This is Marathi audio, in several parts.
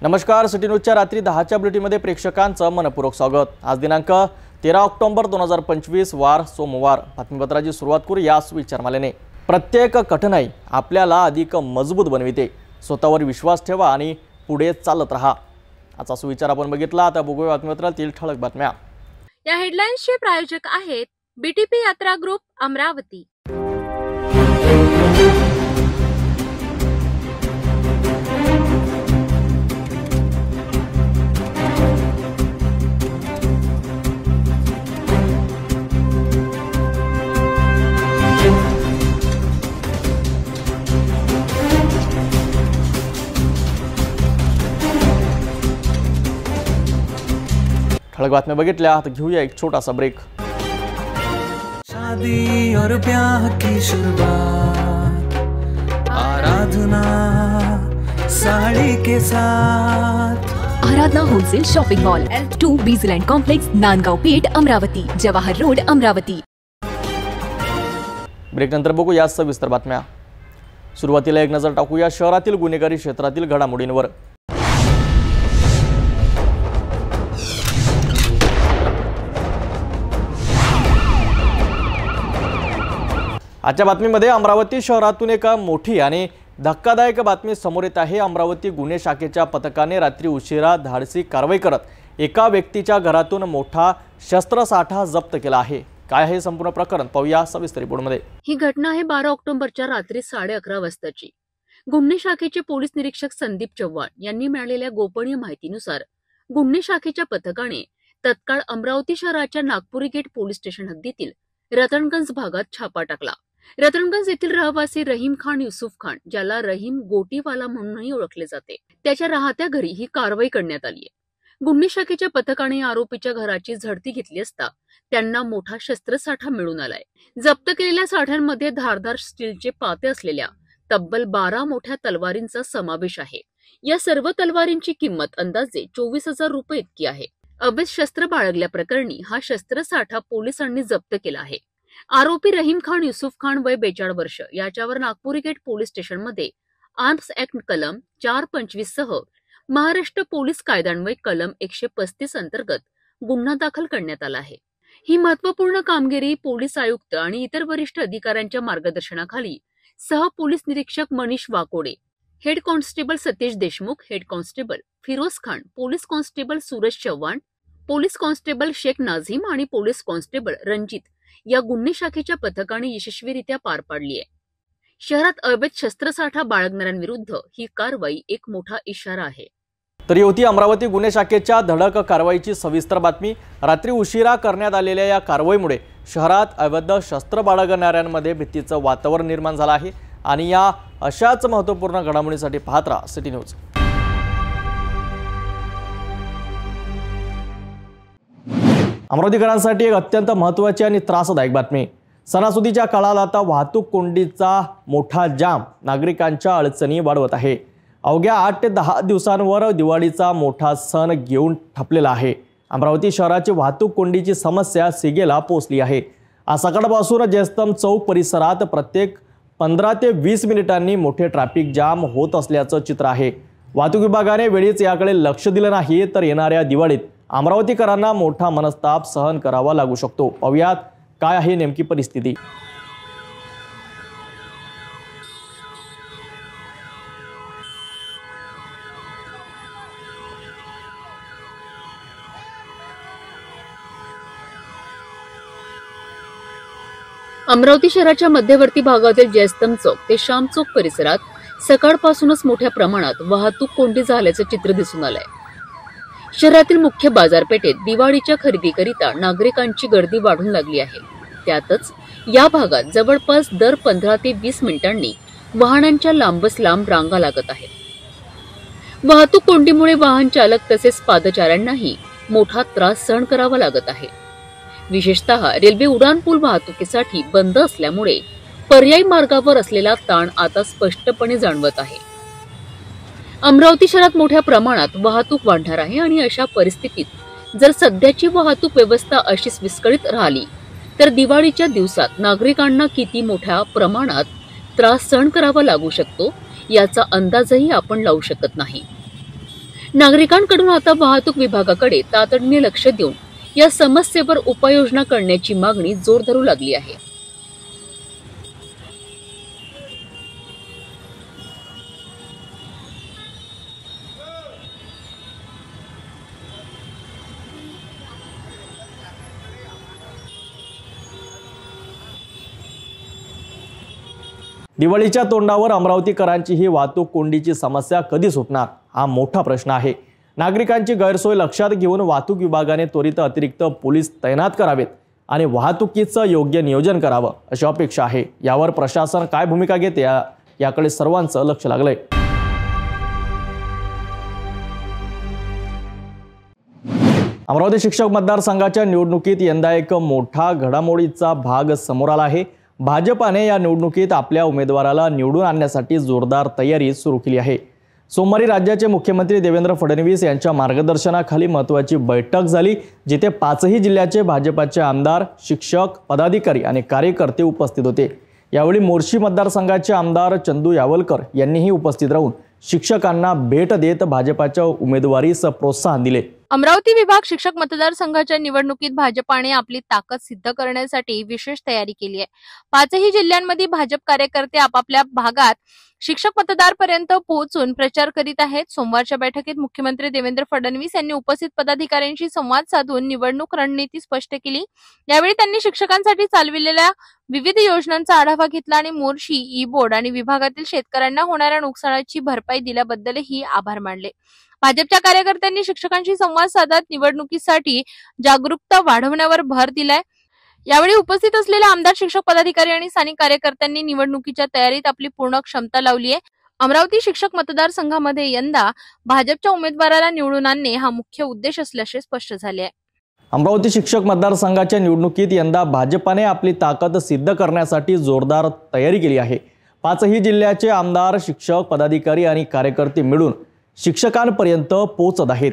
नमस्कार, सिटी न्यूजच्या रात्री 10च्या बुलेटिनमध्ये प्रेक्षकांचं मनपूर्वक स्वागत। आज दिनांक 13 ऑक्टोबर 2025 वार सोमवार। बातमीपत्राची सुरुवात करूया विचारमालेने। प्रत्येक कठीणाई आपल्याला अधिक मजबूत बनविते। स्वतःवर विश्वास ठेवा आणि पुढे चालत राहा। आजचा सुविचार आपण बघितला। आता बघूया बातमीपत्रातील ठळक बातम्या। या हेडलाईन्सचे प्रायोजक आहेत बीटीपी यात्रा ग्रुप अमरावती। ठळक बातम्या बघितल्या। आता घेऊया एक छोटासा ब्रेक। शादी और ब्याह की शुरुआत आराधना साड़ी के साथ। Aradhana wholesale shopping mall L2 बीजलैंड complex, Nandgaon Peth, Amravati, Jawahar road, Amravati. Break नंतर बघूया सविस्तर बातम्या। सुरुवातीला एक नजर टाकूया शहरातील गुन्हेगारी क्षेत्रातील घडामोडींवर। आजच्या बातमीमध्ये अमरावती शहरातून एक मोठी आणि धक्कादायक बातमी समोर येत आहे। अमरावती गुन्हे शाखेच्या पथकाने रात्री उशिरा धाडसी कारवाई करत एका व्यक्तीच्या घरातून मोठा शस्त्रसाठा जप्त केला आहे। काय आहे संपूर्ण प्रकरण पाहूया सविस्तर रिपोर्टमध्ये। ही घटना आहे 12 ऑक्टोबरच्या रात्री 11:30 वाजताची। गुन्हे शाखेचे पोलीस निरीक्षक संदीप चव्हाण यांनी मिळालेल्या गोपनीय माहितीनुसार गुन्हे शाखेच्या पथकाने तत्काळ अमरावती शहराच्या नागपुरी गेट पोलीस स्टेशन हद्दीतील रतनगंज भागात छापा टाकला। रतनगंज येथील रहिवासी रहीम खान युसुफ खान, ज्याला रहीम गोटीवाला म्हणूनही ओळखले जाते, त्याच्या राहत्या घरी ही कारवाई करण्यात आली आहे। गुन्हे शाखेच्या पथकाने आरोपीच्या घराची झडती घेतली असता त्यांना मोठा शस्त्रसाठा मिळून आलाय। जप्त केलेल्या साठ्यांमध्ये धारदार स्टीलचे पाते असलेल्या तब्बल 12 मोठ्या तलवारींचा समावेश आहे। या सर्व तलवारींची किंमत अंदाजे 24,000 रुपये इतकी आहे। अवैध शस्त्र बाळगल्याप्रकरणी हा शस्त्रसाठा पोलिसांनी जप्त केला आहे। आरोपी रहीम खान युसुफ खान वय 42 वर्ष याच्यावर नागपुरी गेट पोलीस स्टेशनमध्ये आर्म्स ऍक्ट कलम 425 सह महाराष्ट्र पोलीस कायद्यान्वये कलम 135 अंतर्गत गुन्हा दाखल करण्यात आला आहे। ही महत्वपूर्ण कामगिरी पोलीस आयुक्त आणि इतर वरिष्ठ अधिकाऱ्यांच्या मार्गदर्शनाखाली सह पोलीस निरीक्षक Manish Wakode, head constable Satish Deshmukh, head constable Firoz Khan, police constable Suraj Chavan, police constable Sheikh Nazim आणि पोलीस कॉन्स्टेबल रणजित या गुन्हे शाखेच्या पथकाने यशस्वीरित्या पार पाडली आहे। शहरात अवैध शस्त्रसाठा बाळगणाऱ्यांविरुद्ध ही कारवाई एक मोठा इशारा आहे। तरी होती अमरावती गुन्हे शाखेच्या धडक कारवाईची सविस्तर बातमी। रात्री उशिरा करण्यात आलेल्या या कारवाईमुळे शहरात अवैध शस्त्र बाळगणाऱ्यांमध्ये भीतीचं वातावरण निर्माण झालं आहे आणि या अशाच महत्त्वपूर्ण घडामोडींसाठी पाहत राहा सिटी न्यूज। अमरावतीकरांसाठी एक अत्यंत महत्त्वाची आणि त्रासदायक बातमी। सणासुदीच्या काळात आता वाहतूक कोंडीचा मोठा जाम नागरिकांच्या अडचणी वाढवत आहे। अवघ्या 8 ते 10 दिवसांवर दिवाळीचा मोठा सण घेऊन ठपलेला आहे। अमरावती शहराची वाहतूक कोंडीची समस्या सिगेला पोहोचली आहे। आज सकाळपासून जयस्तंभ चौक परिसरात प्रत्येक 15 ते 20 मिनिटांनी मोठे ट्रॅफिक जाम होत असल्याचं चित्र आहे। वाहतूक विभागाने वेळीच याकडे लक्ष दिलं नाही तर येणाऱ्या दिवाळीत अमरावतीकरांना मोठा मनस्ताप सहन करावा लागू शकतो। पाहूयात काय आहे नेमकी परिस्थिती। अमरावती शहराच्या मध्यवर्ती भागातील जयस्तंभ चौक ते श्याम चौक परिसरात सकाळपासूनच मोठ्या प्रमाणात वाहतूक कोंडी झाल्याचं चित्र दिसून आलंय। शहरातील मुख्य बाजारपेठेत दिवाळीच्या खरेदीकरिता नागरिकांची गर्दी वाढून लागली आहे। त्यातच या भागात जवळपास दर 15 ते 20 मिनिटांनी वाहनांच्या लांबच लांब रांगा लागत आहेत। वाहतूक कोंडीमुळे वाहन चालक तसेच पादचाऱ्यांनाही मोठा त्रास सहन करावा लागत आहे। विशेषतः रेल्वे उड्डाणपूल वाहतुकीसाठी बंद असल्यामुळे पर्यायी मार्गावर असलेला ताण आता स्पष्टपणे जाणवत आहे। अमरावती शहरात मोठ्या प्रमाणात वाहतूक वाढणार आहे आणि अशा परिस्थितीत जर सध्याची वाहतूक व्यवस्था अशीच विस्कळीत राहिली तर दिवाळीच्या दिवसात नागरिकांना किती मोठ्या प्रमाणात त्रास सहन करावा लागू शकतो याचा अंदाजही आपण लावू शकत नाही। नागरिकांकडून आता वाहतूक विभागाकडे तातडीने लक्ष देऊन या समस्येवर उपाययोजना करण्याची मागणी जोर धरू लागली आहे. दिवाळीच्या तोंडावर अमरावतीकरांची ही वाहतूक कोंडीची समस्या कधी सुटणार हा मोठा प्रश्न आहे. नागरिकांची गैरसोय लक्षात घेऊन वाहतूक विभागाने त्वरित अतिरिक्त पोलीस तैनात करावेत आणि वाहतुकीचं योग्य नियोजन करावं अशी अपेक्षा आहे. यावर प्रशासन काय भूमिका घेते याकडे सर्वांचं लक्ष लागलंय. अमरावती शिक्षक मतदारसंघाच्या निवडणुकीत यंदा एक मोठा घडामोडीचा भाग समोर आला आहे. भाजपाने या निवडणुकीत आपल्या उमेदवाराला निवडून आणण्यासाठी जोरदार तयारी सुरू केली आहे. सोमवारी राज्याचे मुख्यमंत्री देवेंद्र फडणवीस यांच्या मार्गदर्शनाखाली महत्त्वाची बैठक झाली, जिथे 5ही जिल्ह्याचे भाजपाचे आमदार, शिक्षक, पदाधिकारी आणि कार्यकर्ते उपस्थित होते. यावेळी मोर्शी मतदारसंघाचे आमदार चंदू यावलकर यांनीही उपस्थित राहून शिक्षकांना भेट देत भाजपाच्या उमेदवारीस प्रोत्साहन दिले. अमरावती विभाग शिक्षक मतदारसंघाच्या निवडणुकीत भाजपाने आपली ताकद सिद्ध करण्यासाठी विशेष तयारी केली आहे. 5ही जिल्ह्यांमध्ये भाजप कार्यकर्ते आपापल्या भागात शिक्षक मतदारपर्यंत पोहोचून प्रचार करीत आहेत. सोमवारच्या बैठकीत मुख्यमंत्री देवेंद्र फडणवीस यांनी उपस्थित पदाधिकाऱ्यांशी संवाद साधून निवडणूक रणनीती स्पष्ट केली. यावेळी त्यांनी शिक्षकांसाठी चालविलेल्या विविध योजनांचा आढावा घेतला आणि मोर्शी, ई बोर्ड आणि विभागातील शेतकऱ्यांना होणाऱ्या नुकसानाची भरपाई दिल्याबद्दलही आभार मानले. भाजपच्या कार्यकर्त्यांनी शिक्षकांशी संवाद साधत निवडणुकीसाठी जागरूकता वाढवण्यावर भर दिलाय. यावेळी उपस्थित असलेल्या आमदार, शिक्षक, पदाधिकारी आणि स्थानिक कार्यकर्त्यांनी निवडणुकीच्या तयारीत आपली पूर्ण क्षमता लावली आहे. अमरावती शिक्षक मतदारसंघामध्ये यंदा भाजपच्या उमेदवाराला निवडून आणणे हा मुख्य उद्देश असल्याचे स्पष्ट झाले आहे. अमरावती शिक्षक मतदारसंघाच्या निवडणुकीत यंदा भाजपाने आपली ताकद सिद्ध करण्यासाठी जोरदार तयारी केली आहे. 5ही जिल्ह्याचे आमदार, शिक्षक, पदाधिकारी आणि कार्यकर्ते मिळून शिक्षकांपर्यंत पोहोचत आहेत.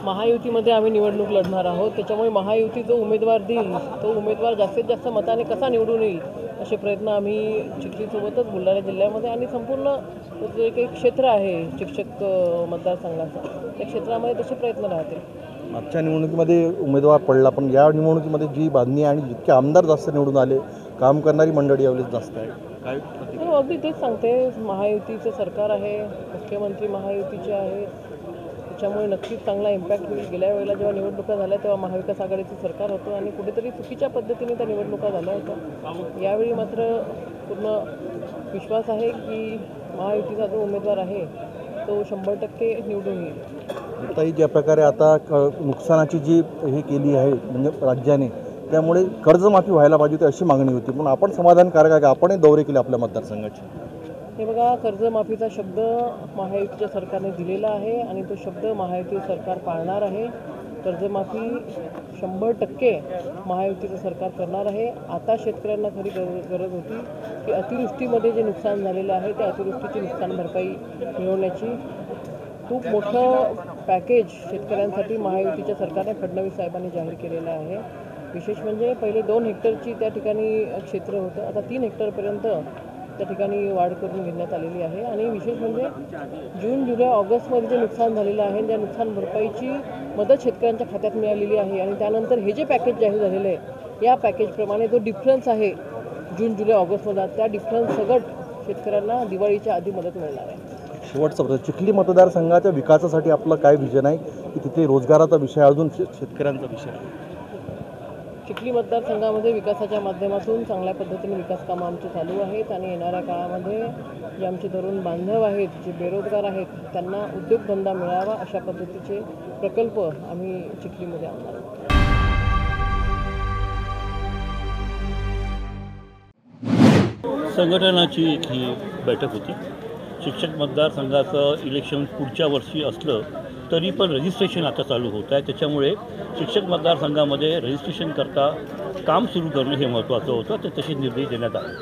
महायुतीमध्ये आम्ही निवडणूक लढणार आहोत. त्याच्यामुळे महायुती जो उमेदवार देईल तो उमेदवार जास्तीत जास्त मताने कसा निवडून येईल असे प्रयत्न आम्ही चिखलीसोबतच बुलढाणा जिल्ह्यामध्ये आणि संपूर्ण जे काही क्षेत्र आहे शिक्षक मतदारसंघाचं त्या क्षेत्रामध्ये तसे प्रयत्न राहतील. मागच्या निवडणुकीमध्ये उमेदवार पडला, पण या निवडणुकीमध्ये जी बांधणी आणि जितके आमदार जास्त निवडून आले, काम करणारी मंडळी यावेळेस जास्त आहे. काय अगदी तेच सांगते, महायुतीचं सरकार आहे, मुख्यमंत्री महायुतीचे आहेत, त्याच्यामुळे नक्कीच चांगला इम्पॅक्ट होईल. गेल्या वेळेला जेव्हा निवडणुका झाल्या तेव्हा महाविकास आघाडीचं सरकार होतं आणि कुठेतरी चुकीच्या पद्धतीने त्या निवडणुका झाल्या होत्या. यावेळी मात्र पूर्ण विश्वास आहे की महायुतीचा जो उमेदवार आहे तो 100% निवडून येईल. आताही ज्या प्रकारे आता नुकसानाची जी हे केली आहे म्हणजे राज्याने, त्यामुळे कर्जमाफी व्हायला पाहिजे होती अशी मागणी होती. पण आपण समाधानकारक आहे का आपणही दौरे केले आपल्या मतदारसंघाचे? हे बघा, कर्जमाफीचा शब्द महायुतीच्या सरकारने दिलेला आहे आणि तो शब्द महायुती सरकार पाळणार आहे. कर्जमाफी 100% महायुतीचं सरकार करणार आहे. आता शेतकऱ्यांना खरी गरज होती की अतिवृष्टीमध्ये जे नुकसान झालेलं आहे त्या अतिवृष्टीची नुकसान भरपाई मिळवण्याची. खूप मोठं पॅकेज शेतकऱ्यांसाठी महायुतीच्या सरकारने फडणवीस साहेबांनी जाहीर केलेलं आहे. विशेष म्हणजे पहिले 2 हेक्टरची त्या ठिकाणी क्षेत्र होतं, आता 3 हेक्टरपर्यंत त्या ठिकाणी वाढ करून घेण्यात आलेली आहे. आणि विशेष म्हणजे जून, जुलै, ऑगस्टमध्ये जे नुकसान झालेलं आहे त्या नुकसान भरपाईची मदत शेतकऱ्यांच्या खात्यात मिळालेली आहे. आणि त्यानंतर हे जे पॅकेज जाहीर झालेलं आहे या पॅकेजप्रमाणे जो डिफरन्स आहे जून, जुलै, ऑगस्टमध्ये त्या डिफरन्स सगट शेतकऱ्यांना दिवाळीच्या आधी मदत मिळणार आहे. शेवटचा प्रश्न, चिखली मतदारसंघाच्या विकासासाठी आपलं काय विजन आहे की तिथे रोजगाराचा विषय अजून शेतकऱ्यांचा विषय आहे? चिखली मतदारसंघामध्ये विकासाच्या माध्यमातून चांगल्या पद्धतीने विकास कामं आमची चालू आहेत आणि येणाऱ्या काळामध्ये जे आमचे तरुण बांधव आहेत, जे बेरोजगार आहेत, त्यांना उद्योगधंदा मिळावा अशा पद्धतीचे प्रकल्प आम्ही चिखलीमध्ये आणणार आहोत. संघटनाची ही बैठक होती. शिक्षक मतदारसंघाचं इलेक्शन पुढच्या वर्षी असलं तरी पण रजिस्ट्रेशन आता चालू होत आहे. त्याच्यामुळे शिक्षक मतदारसंघामध्ये रजिस्ट्रेशन करता काम सुरू करणं हे महत्त्वाचं होतं. ते तसे निर्णय देण्यात आले.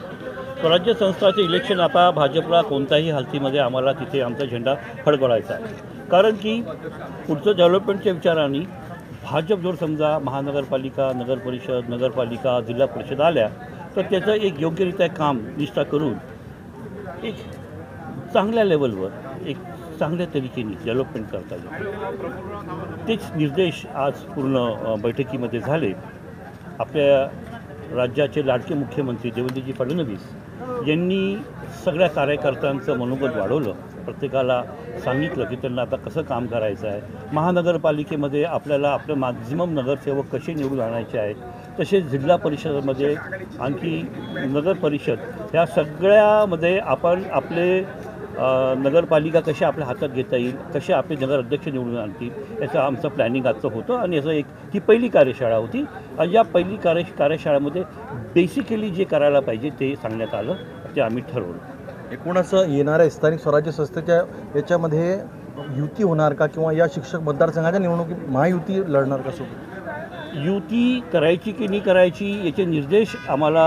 स्वराज्य संस्थाचे इलेक्शन आता भाजपला कोणत्याही हालतीमध्ये आम्हाला तिथे आमचा झेंडा फडकवायचा आहे. कारण की पुढचं डेव्हलपमेंटच्या विचाराने भाजप जर समजा महानगरपालिका, नगरपरिषद, नगरपालिका, जिल्हा परिषद आल्या तर त्याचं एक योग्यरित्या काम निष्ठा करून एक चांगल्या लेवलवर एक चांगल्या तरीकेने डेव्हलपमेंट करता येईल. तेच निर्देश आज पूर्ण बैठकीमध्ये झाले. आपल्या राज्याचे लाडके मुख्यमंत्री देवेंद्रजी फडणवीस यांनी सगळ्या कार्यकर्त्यांचं मनोबल वाढवलं. प्रत्येकाला सांगितलं की त्यांना आता कसं काम करायचं आहे. महानगरपालिकेमध्ये आपल्याला आपले मॅक्झिमम नगरसेवक कसे निवडून आणायचे आहेत, तसेच जिल्हा परिषदेमध्ये आणखी नगर परिषद ह्या सगळ्यामध्ये आपण आपले नगरपालिका कशा आपल्या हातात घेता येईल, कसे आपले नगर अध्यक्ष निवडून आणतील, याचं आमचं प्लॅनिंग आजचं होतं. आणि याचं ही पहिली कार्यशाळा होती. आणि या पहिली कार्यशाळेमध्ये बेसिकली जे करायला पाहिजे ते सांगण्यात आलं, ते आम्ही ठरवलं. एकूणच येणाऱ्या स्थानिक स्वराज्य संस्थेच्या याच्यामध्ये युती होणार का, किंवा या शिक्षक मतदारसंघाच्या निवडणुकीत महायुती लढणार का सोबत? युती करायची की नाही करायची याचे निर्देश आम्हाला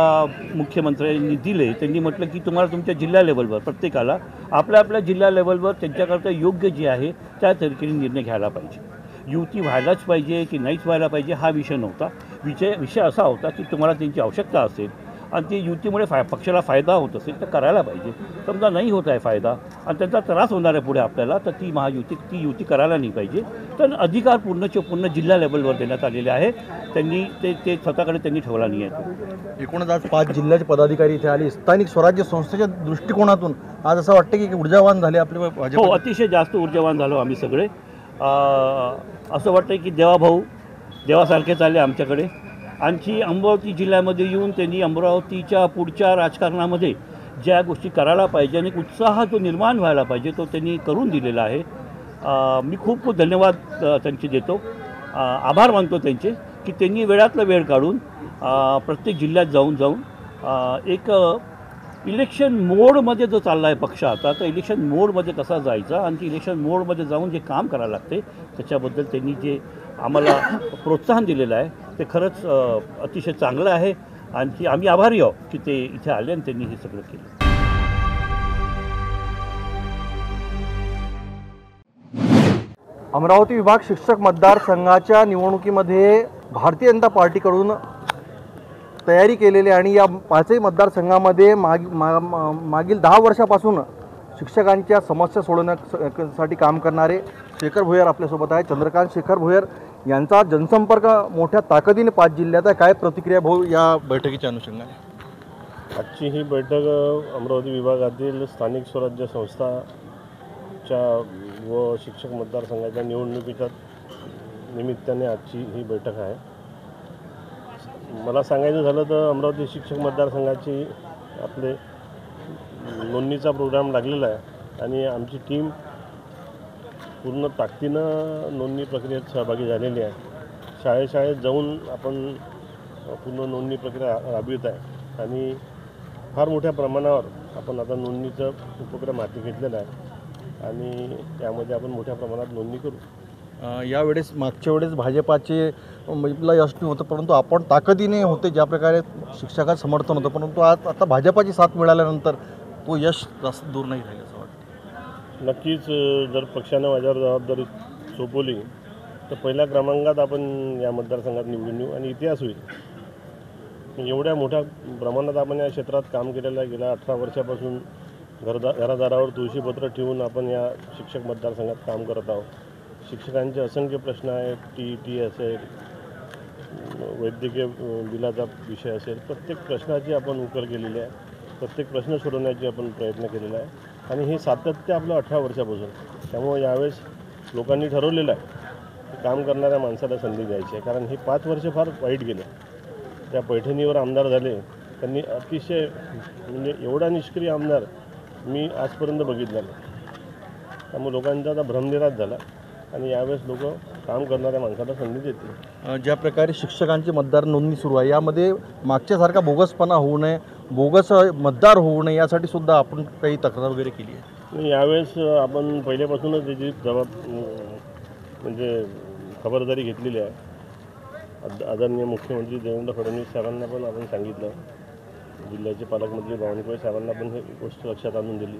मुख्यमंत्र्यांनी दिले. त्यांनी म्हटलं की तुम्हाला तुमच्या जिल्हा लेवलवर प्रत्येकाला आपल्या आपल्या जिल्हा लेवलवर त्यांच्याकरता योग्य जे आहे त्या तरीकेने निर्णय घ्यायला पाहिजे. युती व्हायलाच पाहिजे की नाहीच व्हायला पाहिजे हा विषय नव्हता. विषय असा होता की तुम्हाला त्यांची आवश्यकता असेल आणि ती युतीमुळे पक्षाला फायदा होत असेल तर करायला पाहिजे. समजा नाही होत आहे फायदा आणि त्यांचा त्रास होणार आहे पुढे आपल्याला, तर ती युती करायला नाही पाहिजे. तर अधिकार पूर्ण जिल्हा लेवलवर देण्यात आलेले आहे. त्यांनी ते स्वतःकडे त्यांनी ठेवला नाही आहे. एकूणच आज 5 जिल्ह्याचे पदाधिकारी इथे आले. स्थानिक स्वराज्य संस्थेच्या दृष्टिकोनातून आज असं वाटतं की ऊर्जावान झाले आपले भाजप? हो, अतिशय जास्त ऊर्जावान झालो आम्ही सगळे. असं वाटतं की देवासारखेच आले आमच्याकडे. आणखी अमरावती जिल्ह्यामध्ये येऊन त्यांनी अमरावतीच्या पुढच्या राजकारणामध्ये ज्या गोष्टी करायला पाहिजे आणि उत्साह जो निर्माण व्हायला पाहिजे तो त्यांनी करून दिलेला आहे. मी खूप खूप धन्यवाद त्यांचे देतो. आभार मानतो त्यांचे की त्यांनी वेळातला वेळ काढून प्रत्येक जिल्ह्यात जाऊन एक इलेक्शन मोडमध्ये जो चालला आहे पक्ष आता, तर इलेक्शन मोडमध्ये कसा जायचा आणि इलेक्शन मोडमध्ये जाऊन जे काम करायला लागते त्याच्याबद्दल त्यांनी जे आम्हाला प्रोत्साहन दिलेलं आहे ते खरंच अतिशय चांगलं आहे. आणखी आम्ही आभारी आहोत की ते इथे आले आणि त्यांनी हे सगळं केलं. अमरावती विभाग शिक्षक मतदारसंघाच्या निवडणुकीमध्ये भारतीय जनता पार्टीकडून तयारी केलेली आणि या 5ही मतदारसंघामध्ये मागील 10 वर्षापासून शिक्षकांच्या समस्या सोडवण्यासाठी काम करणारे शेखर भुयार आपल्यासोबत आहे. चंद्रकांत शेखर भुयार यांचा जनसंपर्क मोठ्या ताकदीने 5 जिल्ह्यात आहे. काय प्रतिक्रिया भाऊ या बैठकीच्या अनुषंगाने? आजची ही बैठक अमरावती विभागातील स्थानिक स्वराज्य संस्थाच्या व शिक्षक मतदारसंघाच्या निवडणुकीच्या निमित्ताने आजची ही बैठक आहे. मला सांगायचं झालं तर अमरावती शिक्षक मतदारसंघाची आपले नोंदणीचा प्रोग्राम लागलेला आहे आणि आमची टीम पूर्ण ताकदीनं नोंदणी प्रक्रियेत सहभागी झालेली आहे. शाळेत जाऊन आपण पूर्ण नोंदणी प्रक्रिया राबवित आहे आणि फार मोठ्या प्रमाणावर आपण आता नोंदणीचा उपक्रम हाती घेतलेला आहे आणि त्यामध्ये आपण मोठ्या प्रमाणात नोंदणी करू. यावेळेस मागच्या वेळेस भाजपाचे ला यश होतं, परंतु आपण ताकदीने होते ज्या प्रकारे शिक्षकांचं समर्थन होतं, परंतु आता भाजपाची साथ मिळाल्यानंतर तो यश जास्त दूर नाही राहिलं असं वाटतं. नक्कीच जर पक्षानं माझ्यावर जबाबदारी सोपवली तर पहिल्या क्रमांकात आपण या मतदारसंघात निवडून येऊ आणि इतिहास होईल. एवढ्या मोठ्या प्रमाणात आपण या क्षेत्रात काम केलेलं आहे. गेल्या 18 वर्षापासून घरादारावर तुळशीपत्र ठेवून आपण या शिक्षक मतदारसंघात काम करत आहोत. शिक्षकांचे असंख्य प्रश्न आहेत. TET असेल, वैद्यकीय बिलाचा विषय असेल, प्रत्येक प्रश्नाची आपण उकर केलेली आहे. प्रत्येक प्रश्न सोडवण्याची आपण प्रयत्न केलेला आहे आणि हे सातत्य आपलं 18 वर्षापासून. त्यामुळे यावेळेस लोकांनी ठरवलेलं आहे की काम करणाऱ्या माणसाला संधी द्यायची आहे. कारण हे 5 वर्ष फार वाईट गेले. त्या पैठणीवर आमदार झाले, त्यांनी अतिशय म्हणजे एवढा निष्क्रिय आमदार मी आजपर्यंत बघितला नाही. त्यामुळे लोकांचा आता भ्रमनिराश झाला आणि यावेळेस लोक काम करणाऱ्या माणसाला संधी देतील. ज्या प्रकारे शिक्षकांची मतदार नोंदणी सुरू आहे यामध्ये मागच्यासारखा बोगसपणा होऊ नये, बोगस मतदार होऊ नये यासाठी सुद्धा आपण काही तक्रार वगैरे केली आहे. यावेळेस आपण पहिल्यापासूनच त्याची म्हणजे खबरदारी घेतलेली आहे. आदरणीय मुख्यमंत्री देवेंद्र फडणवीस साहेबांना पण आपण सांगितलं, जिल्ह्याचे पालकमंत्री बावनकुळे साहेबांना पण ही गोष्ट लक्षात आणून दिली,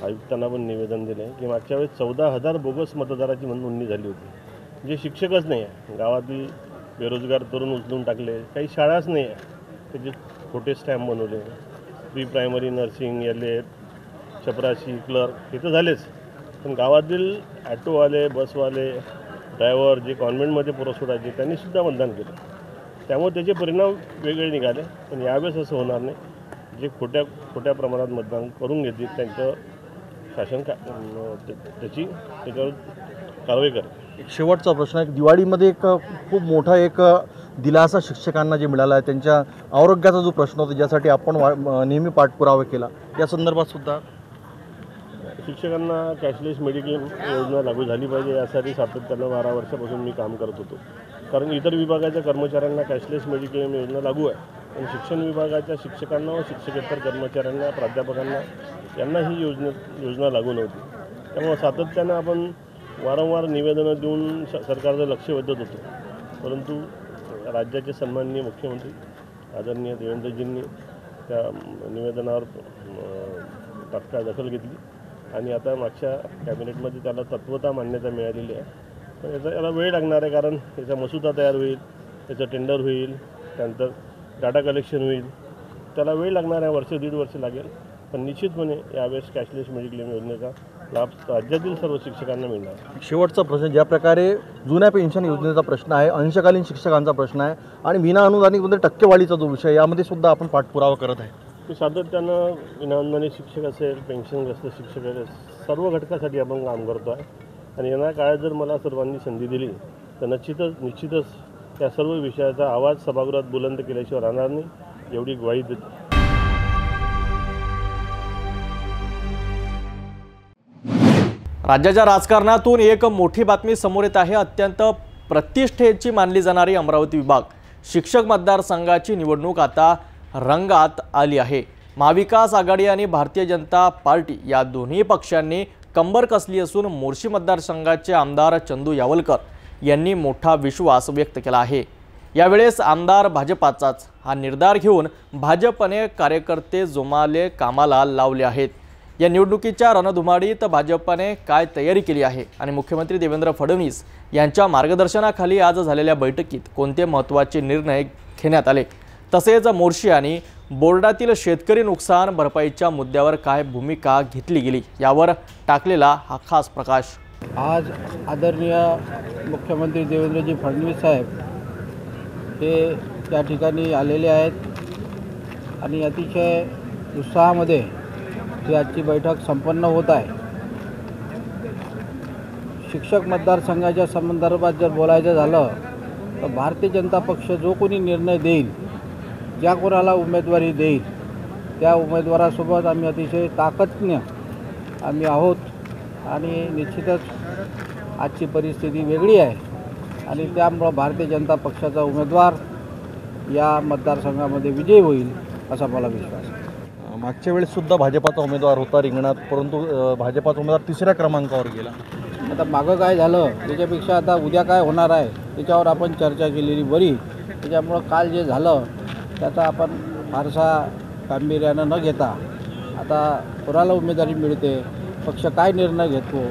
आयुक्तांना पण निवेदन दिले की मागच्या वेळेस 14,000 बोगस मतदाराची नोंदणी झाली होती. जे शिक्षकच नाही आहे, गावातील बेरोजगार तरुण उचलून टाकले, काही शाळाच नाही आहे, त्याचे खोटे स्टॅम्प बनवले. प्री प्रायमरी, नर्सिंग, LA चपराशी, क्लर्क हे तर झालेच, पण गावातील ॲटोवाले, बसवाले, ड्रायव्हर जे कॉन्व्हेंटमध्ये पोरं सोडायचे त्यांनीसुद्धा मतदान केलं. त्यामुळे त्याचे परिणाम वेगळे निघाले. पण यावेळेस असं होणार नाही. जे खोट्या प्रमाणात मतदान करून घेतील त्यांचं शासन त्याच्यावर कारवाई करेल. एक शेवटचा प्रश्न आहे. दिवाळीमध्ये एक खूप मोठा एक दिलासा शिक्षकांना जे मिळाला आहे, त्यांच्या आरोग्याचा जो प्रश्न होता ज्यासाठी आपण नेहमी पाठपुरावा केला, या संदर्भात सुद्धा शिक्षकांना कॅशलेस मेडिक्लेम योजना लागू झाली पाहिजे यासाठी सातत्यानं 12 वर्षापासून मी काम करत होतो. कारण इतर विभागाच्या कर्मचाऱ्यांना कॅशलेस मेडिक्लेम योजना लागू आहे, पण शिक्षण विभागाच्या शिक्षकांना व शिक्षकेतर कर्मचाऱ्यांना, प्राध्यापकांना यांना ही योजना लागू नव्हती. त्यामुळे सातत्यानं आपण वारंवार निवेदनं देऊन सरकारचं लक्ष वेधत होतो. परंतु राज्याचे सन्माननीय मुख्यमंत्री आदरणीय देवेंद्रजींनी त्या निवेदनावर तात्काळ दखल घेतली आणि आता मागच्या कॅबिनेटमध्ये त्याला तत्वता मान्यता मिळालेली आहे. पण याला वेळ लागणार आहे, कारण याचा मसुदा तयार होईल, त्याचं टेंडर होईल, त्यानंतर डाटा कलेक्शन होईल, त्याला वेळ लागणार आहे, वर्ष दीड वर्ष लागेल. पण निश्चितपणे यावेळेस कॅशलेस मेडिक्लेम योजनेचा लाभ राज्यातील सर्व शिक्षकांना मिळणार. शेवटचा प्रश्न, ज्या प्रकारे जुन्या पेन्शन योजनेचा प्रश्न आहे, अंशकालीन शिक्षकांचा प्रश्न आहे आणि विना अनुदानितमध्ये टक्केवाढीचा जो विषय, यामध्ये सुद्धा आपण पाठपुरावा करत आहे. की सातत्यानं विनाअनुदानित शिक्षक असेल, पेन्शनग्रस्त शिक्षक असेल, सर्व घटकासाठी आपण काम करतो आहे. आणि येणाऱ्या काळात जर मला सर्वांनी संधी दिली तर निश्चितच त्या सर्व विषयाचा आवाज सभागृहात बुलंद केल्याशिवाय राहणार नाही, एवढी ग्वाही देतो. राज्याच्या राजकारणातून एक मोठी बातमी समोर येत आहे. अत्यंत प्रतिष्ठेची मानली जाणारी अमरावती विभाग शिक्षक मतदारसंघाची निवडणूक आता रंगात आली आहे. महाविकास आघाडी आणि भारतीय जनता पार्टी या दोन्ही पक्षांनी कंबर कसली असून मोर्शी मतदारसंघाचे आमदार चंदू यावलकर यांनी मोठा विश्वास व्यक्त केला आहे. यावेळेस आमदार भाजपाचाच हा निर्धार घेऊन भाजपने कार्यकर्ते जोमाले कामाला लावले आहेत. या निवडणुकीच्या रणधुमाळीत भाजपने काय तयारी केली आहे आणि मुख्यमंत्री देवेंद्र फडणवीस यांच्या मार्गदर्शनाखाली आज झालेल्या बैठकीत कोणते महत्त्वाचे निर्णय घेण्यात आले, तसेच मोर्शी आणि बोर्डातील शेतकरी नुकसान भरपाईच्या मुद्द्यावर काय भूमिका घेतली गेली, यावर टाकलेला हा खास प्रकाश. आज आदरणीय मुख्यमंत्री देवेंद्रजी फडणवीस साहेब हे त्या ठिकाणी आलेले आहेत आणि अतिशय उत्साहामध्ये ही आजची बैठक संपन्न होत आहे. शिक्षक मतदारसंघाच्या संदर्भात जर बोलायचं झालं तर भारतीय जनता पक्ष जो कोणी निर्णय देईल, ज्या कोणाला उमेदवारी देईल, त्या उमेदवारासोबत आम्ही अतिशय ताकदीने आम्ही आहोत. आणि निश्चितच आजची परिस्थिती वेगळी आहे आणि त्यामुळं भारतीय जनता पक्षाचा उमेदवार या मतदारसंघामध्ये विजयी होईल असा मला विश्वास आहे. मागच्या वेळेस सुद्धा भाजपाचा उमेदवार होता रिंगणात, परंतु भाजपाचा उमेदवार 3ऱ्या क्रमांकावर गेला. आता मागं काय झालं त्याच्यापेक्षा आता उद्या काय होणार आहे त्याच्यावर आपण चर्चा केलेली बरी. त्याच्यामुळं काल जे झालं त्याचा आपण फारसा गांभीर्यानं न घेता आता कोणाला उमेदवारी मिळते, पक्ष काय निर्णय घेतो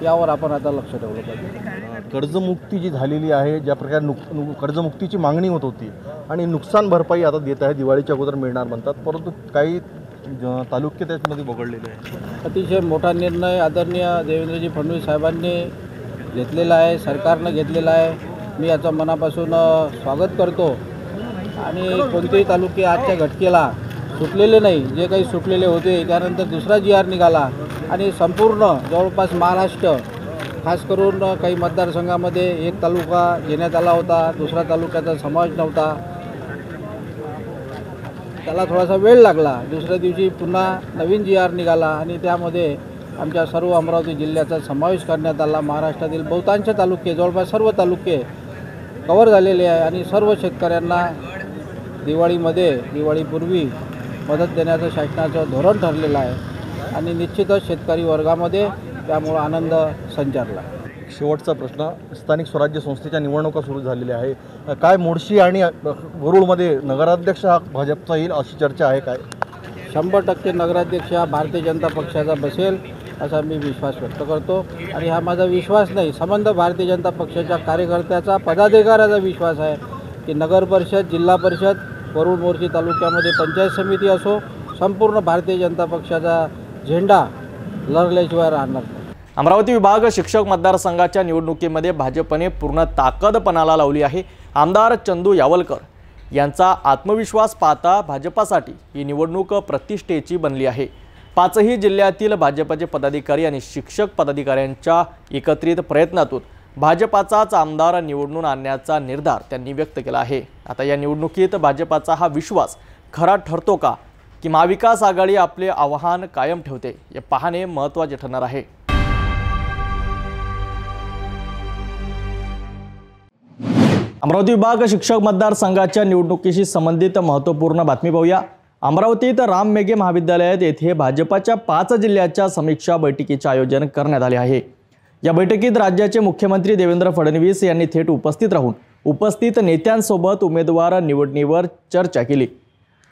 यावर आपण आता लक्ष ठेवलं पाहिजे. कर्जमुक्ती जी झालेली आहे, ज्या प्रकारे कर्जमुक्तीची मागणी होत होती आणि नुकसान भरपाई आता देत आहे, दिवाळीच्या अगोदर मिळणार म्हणतात, परंतु काही तालुके त्याच्यामध्ये वगळलेले आहे. अतिशय मोठा निर्णय आदरणीय देवेंद्रजी फडणवीस साहेबांनी घेतलेला आहे, सरकारनं घेतलेला आहे. मी याचं मनापासून स्वागत करतो. आणि कोणतेही तालुके आजच्या घटकेला सुटलेले नाही. जे काही सुटलेले होते त्यानंतर दुसरा GR निघाला आणि संपूर्ण जवळपास महाराष्ट्र, खास करून काही मतदारसंघामध्ये एक तालुका घेण्यात आला होता, दुसरा तालुक्याचा समावेश नव्हता. त्याला थोडासा वेळ लागला. दुसऱ्या दिवशी पुन्हा नवीन GR निघाला आणि त्यामध्ये आमच्या सर्व अमरावती जिल्ह्याचा समावेश करण्यात आला. महाराष्ट्रातील बहुतांश तालुके, जवळपास सर्व तालुके कव्हर झालेले आहे आणि सर्व शेतकऱ्यांना दिवाळीपूर्वी मदत देण्याचं शासनाचं धोरण ठरलेलं आहे आणि निश्चितच शेतकरी वर्गामध्ये त्यामुळं आनंद संचारला. शेवटचा प्रश्न, स्थानिक स्वराज्य संस्थेच्या निवडणुका सुरू झालेल्या आहे. काय मोर्शी आणि वरुडमध्ये नगराध्यक्ष हा भाजपचा येईल अशी चर्चा आहे? काय 100% नगराध्यक्ष हा भारतीय जनता पक्षाचा बसेल असा मी विश्वास व्यक्त करतो. आणि हा माझा विश्वास नाही, संबंध भारतीय जनता पक्षाच्या कार्यकर्त्याचा, पदाधिकाऱ्याचा विश्वास आहे की नगर परिषद, जिल्हा परिषद, वरुड मोर्शी तालुक्यामध्ये पंचायत समिती असो, संपूर्ण भारतीय जनता पक्षाचा झेंडा लढल्याशिवाय राहणार नाही. अमरावती विभाग शिक्षक मतदारसंघाच्या निवडणुकीमध्ये भाजपने पूर्ण ताकद पणाला लावली आहे. आमदार चंदू यावलकर यांचा आत्मविश्वास पाहता भाजपासाठी ही निवडणूक प्रतिष्ठेची बनली आहे. पाचही जिल्ह्यातील भाजपचे पदाधिकारी आणि शिक्षक पदाधिकाऱ्यांच्या एकत्रित प्रयत्नातून भाजपाचाच आमदार निवडून आणण्याचा निर्धार त्यांनी व्यक्त केला आहे. आता या निवडणुकीत भाजपाचा हा विश्वास खरा ठरतो का, की महाविकास आघाडी आपले आव्हान कायम ठेवते, हे पाहणे महत्त्वाचे ठरणार आहे. अमरावती विभाग शिक्षक मतदारसंघाच्या निवडणुकीशी संबंधित महत्त्वपूर्ण बातमी पाहूया. अमरावतीत राम मेघे महाविद्यालयात येथे भाजपाच्या 5 जिल्ह्याच्या समीक्षा बैठकीचे आयोजन करण्यात आले आहे. या बैठकीत राज्याचे मुख्यमंत्री देवेंद्र फडणवीस यांनी थेट उपस्थित राहून उपस्थित नेत्यांसोबत उमेदवार निवडणीवर चर्चा केली.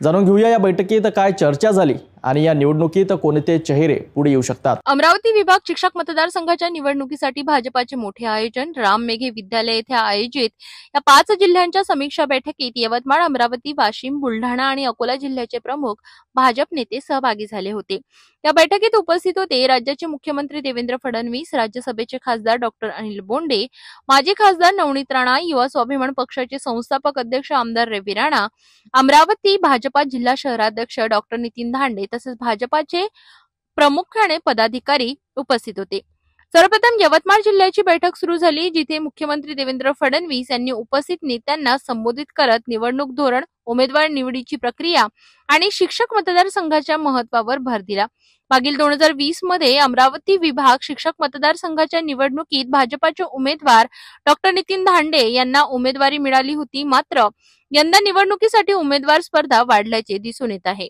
जाणून घेऊया या बैठकीत काय चर्चा झाली आणि या निवडणुकीत कोणते चेहरे पुढे येऊ शकतात. अमरावती विभाग शिक्षक मतदारसंघाच्या निवडणुकीसाठी भाजपाचे मोठे आयोजन राम मेघे विद्यालय येथे आयोजित या 5 जिल्ह्यांच्या समीक्षा बैठकीत यवतमाळ, अमरावती, वाशिम, बुलढाणा आणि अकोला जिल्ह्याचे प्रमुख भाजप नेते सहभागी झाले होते. या बैठकीत उपस्थित होते राज्याचे मुख्यमंत्री देवेंद्र फडणवीस, राज्यसभेचे खासदार डॉक्टर अनिल बोंडे, माजी खासदार नवनीत राणा, युवा स्वाभिमान पक्षाचे संस्थापक अध्यक्ष आमदार रवी राणा, अमरावती भाजपा जिल्हा शहराध्यक्ष डॉक्टर नितीन धांडे तसेच भाजपाचे प्रामुख्याने पदाधिकारी उपस्थित होते. सर्वप्रथम यवतमाळ जिल्ह्याची बैठक सुरू झाली, जिथे मुख्यमंत्री देवेंद्र फडणवीस यांनी उपस्थित नेत्यांना संबोधित करत निवडणूक धोरण, उमेदवार निवडीची प्रक्रिया आणि शिक्षक मतदारसंघाच्या महत्त्वावर भर दिला. मागील 2020 मध्ये अमरावती विभाग शिक्षक मतदारसंघाच्या निवडणुकीत भाजपाचे उमेदवार डॉक्टर नितीन धांडे यांना उमेदवारी मिळाली होती. मात्र यंदा निवडणुकीसाठी उमेदवार स्पर्धा वाढल्याचे दिसून येत आहे.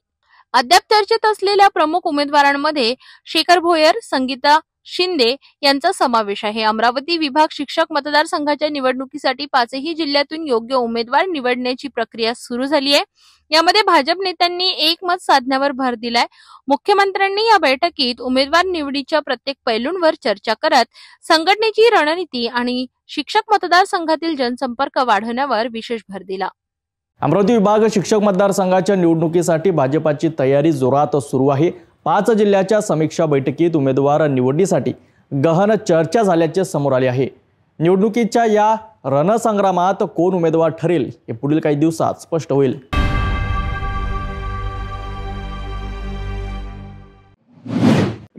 अद्याप चर्चेत असलेल्या प्रमुख उमेदवारांमध्ये शेखर भोयर, संगीता शिंदे यांचा समावेश आहे. अमरावती विभाग शिक्षक मतदारसंघाच्या निवडणुकीसाठी 5ही जिल्ह्यातून योग्य उमेदवार निवडण्याची प्रक्रिया सुरू झाली आहे. यामध्ये भाजप नेत्यांनी एकमत साधण्यावर भर दिलाय. मुख्यमंत्र्यांनी या बैठकीत उमेदवार निवडीच्या प्रत्येक पैलूंवर चर्चा करत संघटनेची रणनीती आणि शिक्षक मतदारसंघातील जनसंपर्क वाढवण्यावर विशेष भर दिला. अमरावती विभाग शिक्षक मतदारसंघाच्या निवडणुकीसाठी भाजपाची तयारी जोरात सुरू आहे. 5 जिल्ह्याच्या समीक्षा बैठकीत उमेदवार निवडीसाठी गहन चर्चा झाल्याचे समोर आले आहे. निवडणुकीच्या या रणसंग्रामात कोण उमेदवार ठरेल हे पुढील काही दिवसात स्पष्ट होईल.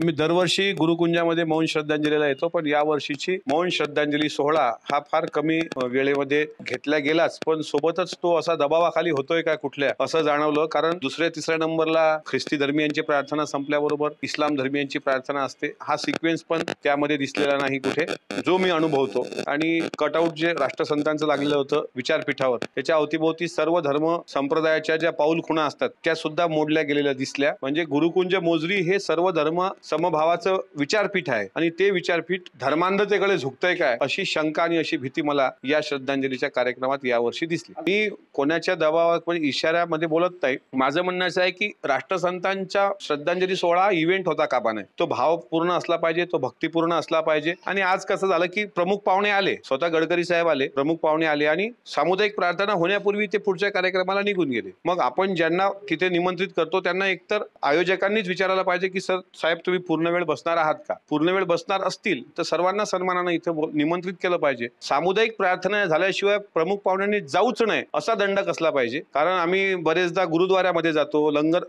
मी दरवर्षी गुरुकुंजामध्ये मौन श्रद्धांजलीला येतो, पण या वर्षीची मौन श्रद्धांजली सोहळा हा फार कमी वेळेमध्ये घेतला गेलाच, पण सोबतच तो असा दबावाखाली होतोय का कुठल्या असं जाणवलं. कारण दुसऱ्या तिसऱ्या नंबरला ख्रिस्ती धर्मियांची प्रार्थना संपल्याबरोबर इस्लाम धर्मियांची प्रार्थना असते. हा सिक्वेन्स पण त्यामध्ये दिसलेला नाही कुठे, जो मी अनुभवतो. आणि कटआउट जे राष्ट्रसंतांचं लागलेलं होतं विचारपीठावर, त्याच्या अवतीभोवती सर्व धर्म संप्रदायाच्या ज्या पाऊल खुणा असतात त्या सुद्धा मोडल्या गेलेल्या दिसल्या. म्हणजे गुरुकुंज मोजरी हे सर्व धर्म समभावाचं विचारपीठ आहे आणि ते विचारपीठ धर्मांधतेकडे झुकतंय काय अशी शंका आणि अशी भीती मला या श्रद्धांजलीच्या कार्यक्रमात यावर्षी दिसली. मी कोणाच्या दबावात म्हणजे इशाऱ्यामध्ये बोलत नाही. माझं म्हणणं असं आहे की राष्ट्रसंतांच्या श्रद्धांजली सोहळा इव्हेंट होता कामा नये. तो भावपूर्ण असला पाहिजे, तो भक्तिपूर्ण असला पाहिजे. आणि आज कसं झालं की प्रमुख पाहुणे आले, स्वतः गडकरी साहेब आले, प्रमुख पाहुणे आले आणि सामुदायिक प्रार्थना होण्यापूर्वी ते पुढच्या कार्यक्रमाला निघून गेले. मग आपण ज्यांना तिथे निमंत्रित करतो त्यांना एकतर आयोजकांनीच विचारायला पाहिजे की सर साहेब तुम्ही पूर्ण वेळ बसणार आहात का. पूर्ण वेळ बसणार असतील तर सर्वांना सन्मानाने इथे निमंत्रित केलं पाहिजे. सामुदायिक प्रार्थना झाल्याशिवाय प्रमुख पाहुण्यांनी जाऊच नये असा दंड कसला पाहिजे. कारण आम्ही बरेचदा गुरुद्वाऱ्यामध्ये जातो, लंगर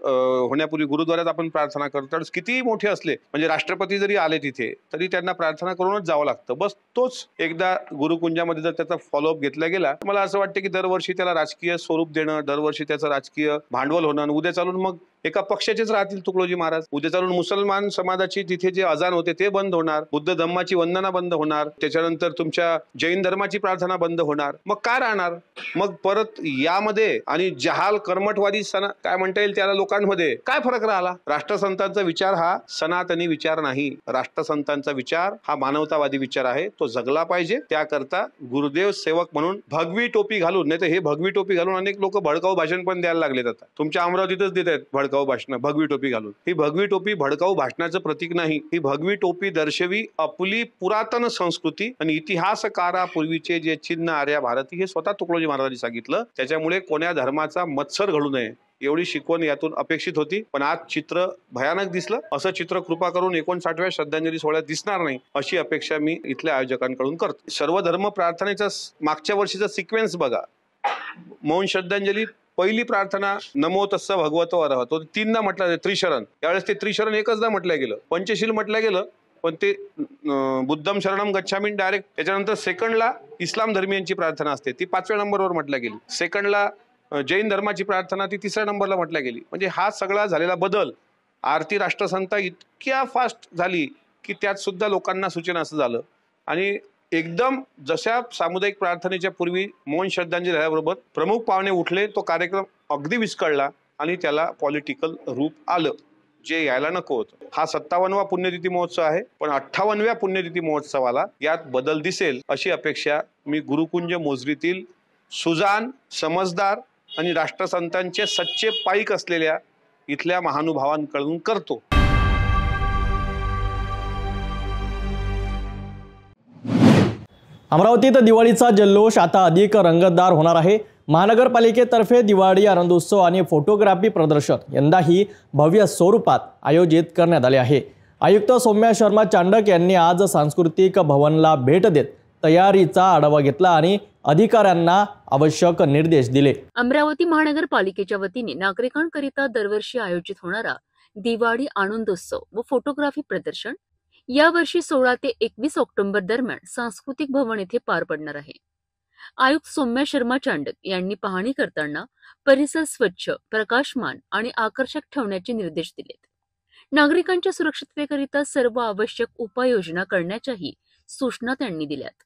होण्यापूर्वी गुरुद्वाऱ्यात आपण प्रार्थना करतो. कितीही मोठे असले म्हणजे राष्ट्रपती जरी आले तिथे तरी त्यांना प्रार्थना करूनच जावं लागतं. बस तोच एकदा गुरुकुंजामध्ये जर त्याचा फॉलोअप घेतला गेला, मला असं वाटतं की दरवर्षी त्याला राजकीय स्वरूप देणं, दरवर्षी त्याचं राजकीय भांडवल होणं, उद्या चालून मग एका पक्षाचेच राहतील तुकडोजी महाराज. उद्या चालून मुसलमान समाजाची तिथे जे अजान होते ते बंद होणार, बुद्ध धम्माची वंदना बंद होणार, त्याच्यानंतर तुमच्या जैन धर्माची प्रार्थना बंद होणार. मग काय राहणार मग परत यामध्ये. आणि जहाल कर्मठवादी काय म्हणता येईल त्याला लोकांमध्ये काय फरक राहिला. राष्ट्रसंतांचा विचार हा सनातनी विचार नाही. राष्ट्रसंतांचा विचार हा मानवतावादी विचार आहे. तो जगला पाहिजे. त्याकरता गुरुदेव सेवक म्हणून भगवी टोपी घालून, नाही तर हे भगवी टोपी घालून अनेक लोक भडकाऊ भाषण पण द्यायला लागलेत. आता तुमच्या अमरावतीतच देत आहेत भडकाऊ भाषण, भगवी टोपी घालून. ही भगवी टोपी भडकाऊ भाषणाचं प्रतीक नाही. ही भगवी टोपी दर्शवी आपली पुरातन संस्कृती आणि इतिहासकारापूर्वीचे जे चिन्ह आर्या भारती हे स्वतः तुकडोजी महाराजांनी सांगितलं. त्याच्यामुळे कोण्या धर्माचा मत्सर घडू नये एवढी शिकवण यातून अपेक्षित होती, पण आज चित्र भयानक दिसलं. असं चित्र कृपा करून 59व्या श्रद्धांजली सोहळ्यात दिसणार नाही अशी अपेक्षा मी इथल्या आयोजकांकडून करतो. सर्वधर्म प्रार्थनेचा मागच्या वर्षीचा सिक्वेन्स बघा. मौन श्रद्धांजली पहिली प्रार्थना नमो तस्स भगवतो अरहतो 3दा म्हटलं त्रिशरण. त्यावेळेस ते त्रिशरण एकचदा म्हटलं गेलं, पंचशील म्हटलं गेलं, पण ते बुद्धम शरणम गच्छामी डायरेक्ट. त्याच्यानंतर सेकंडला इस्लाम धर्मियांची प्रार्थना असते, ती 5व्या नंबरवर म्हटल्या गेली. सेकंडला जैन धर्माची प्रार्थना ती 3ऱ्या नंबरला म्हटल्या गेली. म्हणजे हा सगळा झालेला बदल, आरती राष्ट्रसंता इतक्या फास्ट झाली की त्यात सुद्धा लोकांना सूचना असं झालं. आणि एकदम जशा सामुदायिक प्रार्थनेच्या पूर्वी मौन श्रद्धांजली झाल्याबरोबर प्रमुख पाहुणे उठले, तो कार्यक्रम अगदी विस्कळला आणि त्याला पॉलिटिकल रूप आलं, जे यायला नको होतं. हा 57वा पुण्यतिथी महोत्सव आहे, पण 58व्या पुण्यतिथी महोत्सवाला यात बदल दिसेल अशी अपेक्षा मी गुरुकुंज मोजरीतील सुजान, समजदार आणि राष्ट्रसंतांचे सच्चे पाईक असलेल्या इथल्या महानुभावांकडून करतो. अमरावतीत दिवाळीचा जल्लोष आता अधिक रंगतदार होणार आहे. महानगरपालिकेतर्फे दिवाळी आनंदोत्सव आणि फोटोग्राफी प्रदर्शन यंदाही भव्य स्वरूपात आयोजित करण्यात आले आहे. आयुक्त सौम्या शर्मा चांडक यांनी आज सांस्कृतिक भवनला भेट देत तयारीचा आढावा घेतला आणि अधिकाऱ्यांना आवश्यक निर्देश दिले. अमरावती महानगरपालिकेच्या वतीने नागरिकांकरिता दरवर्षी आयोजित होणारा दिवाळी आनंदोत्सव व फोटोग्राफी प्रदर्शन यावर्षी 16 ते 21 ऑक्टोबर दरम्यान सांस्कृतिक भवन येथे पार पडणार आहे. आयुक्त सौम्या शर्मा चांडक यांनी पाहणी करताना परिसर स्वच्छ, प्रकाशमान आणि आकर्षक ठेवण्याचे निर्देश दिलेत. नागरिकांच्या सुरक्षिततेकरिता सर्व आवश्यक उपाययोजना करण्याच्याही सूचना त्यांनी दिल्यात.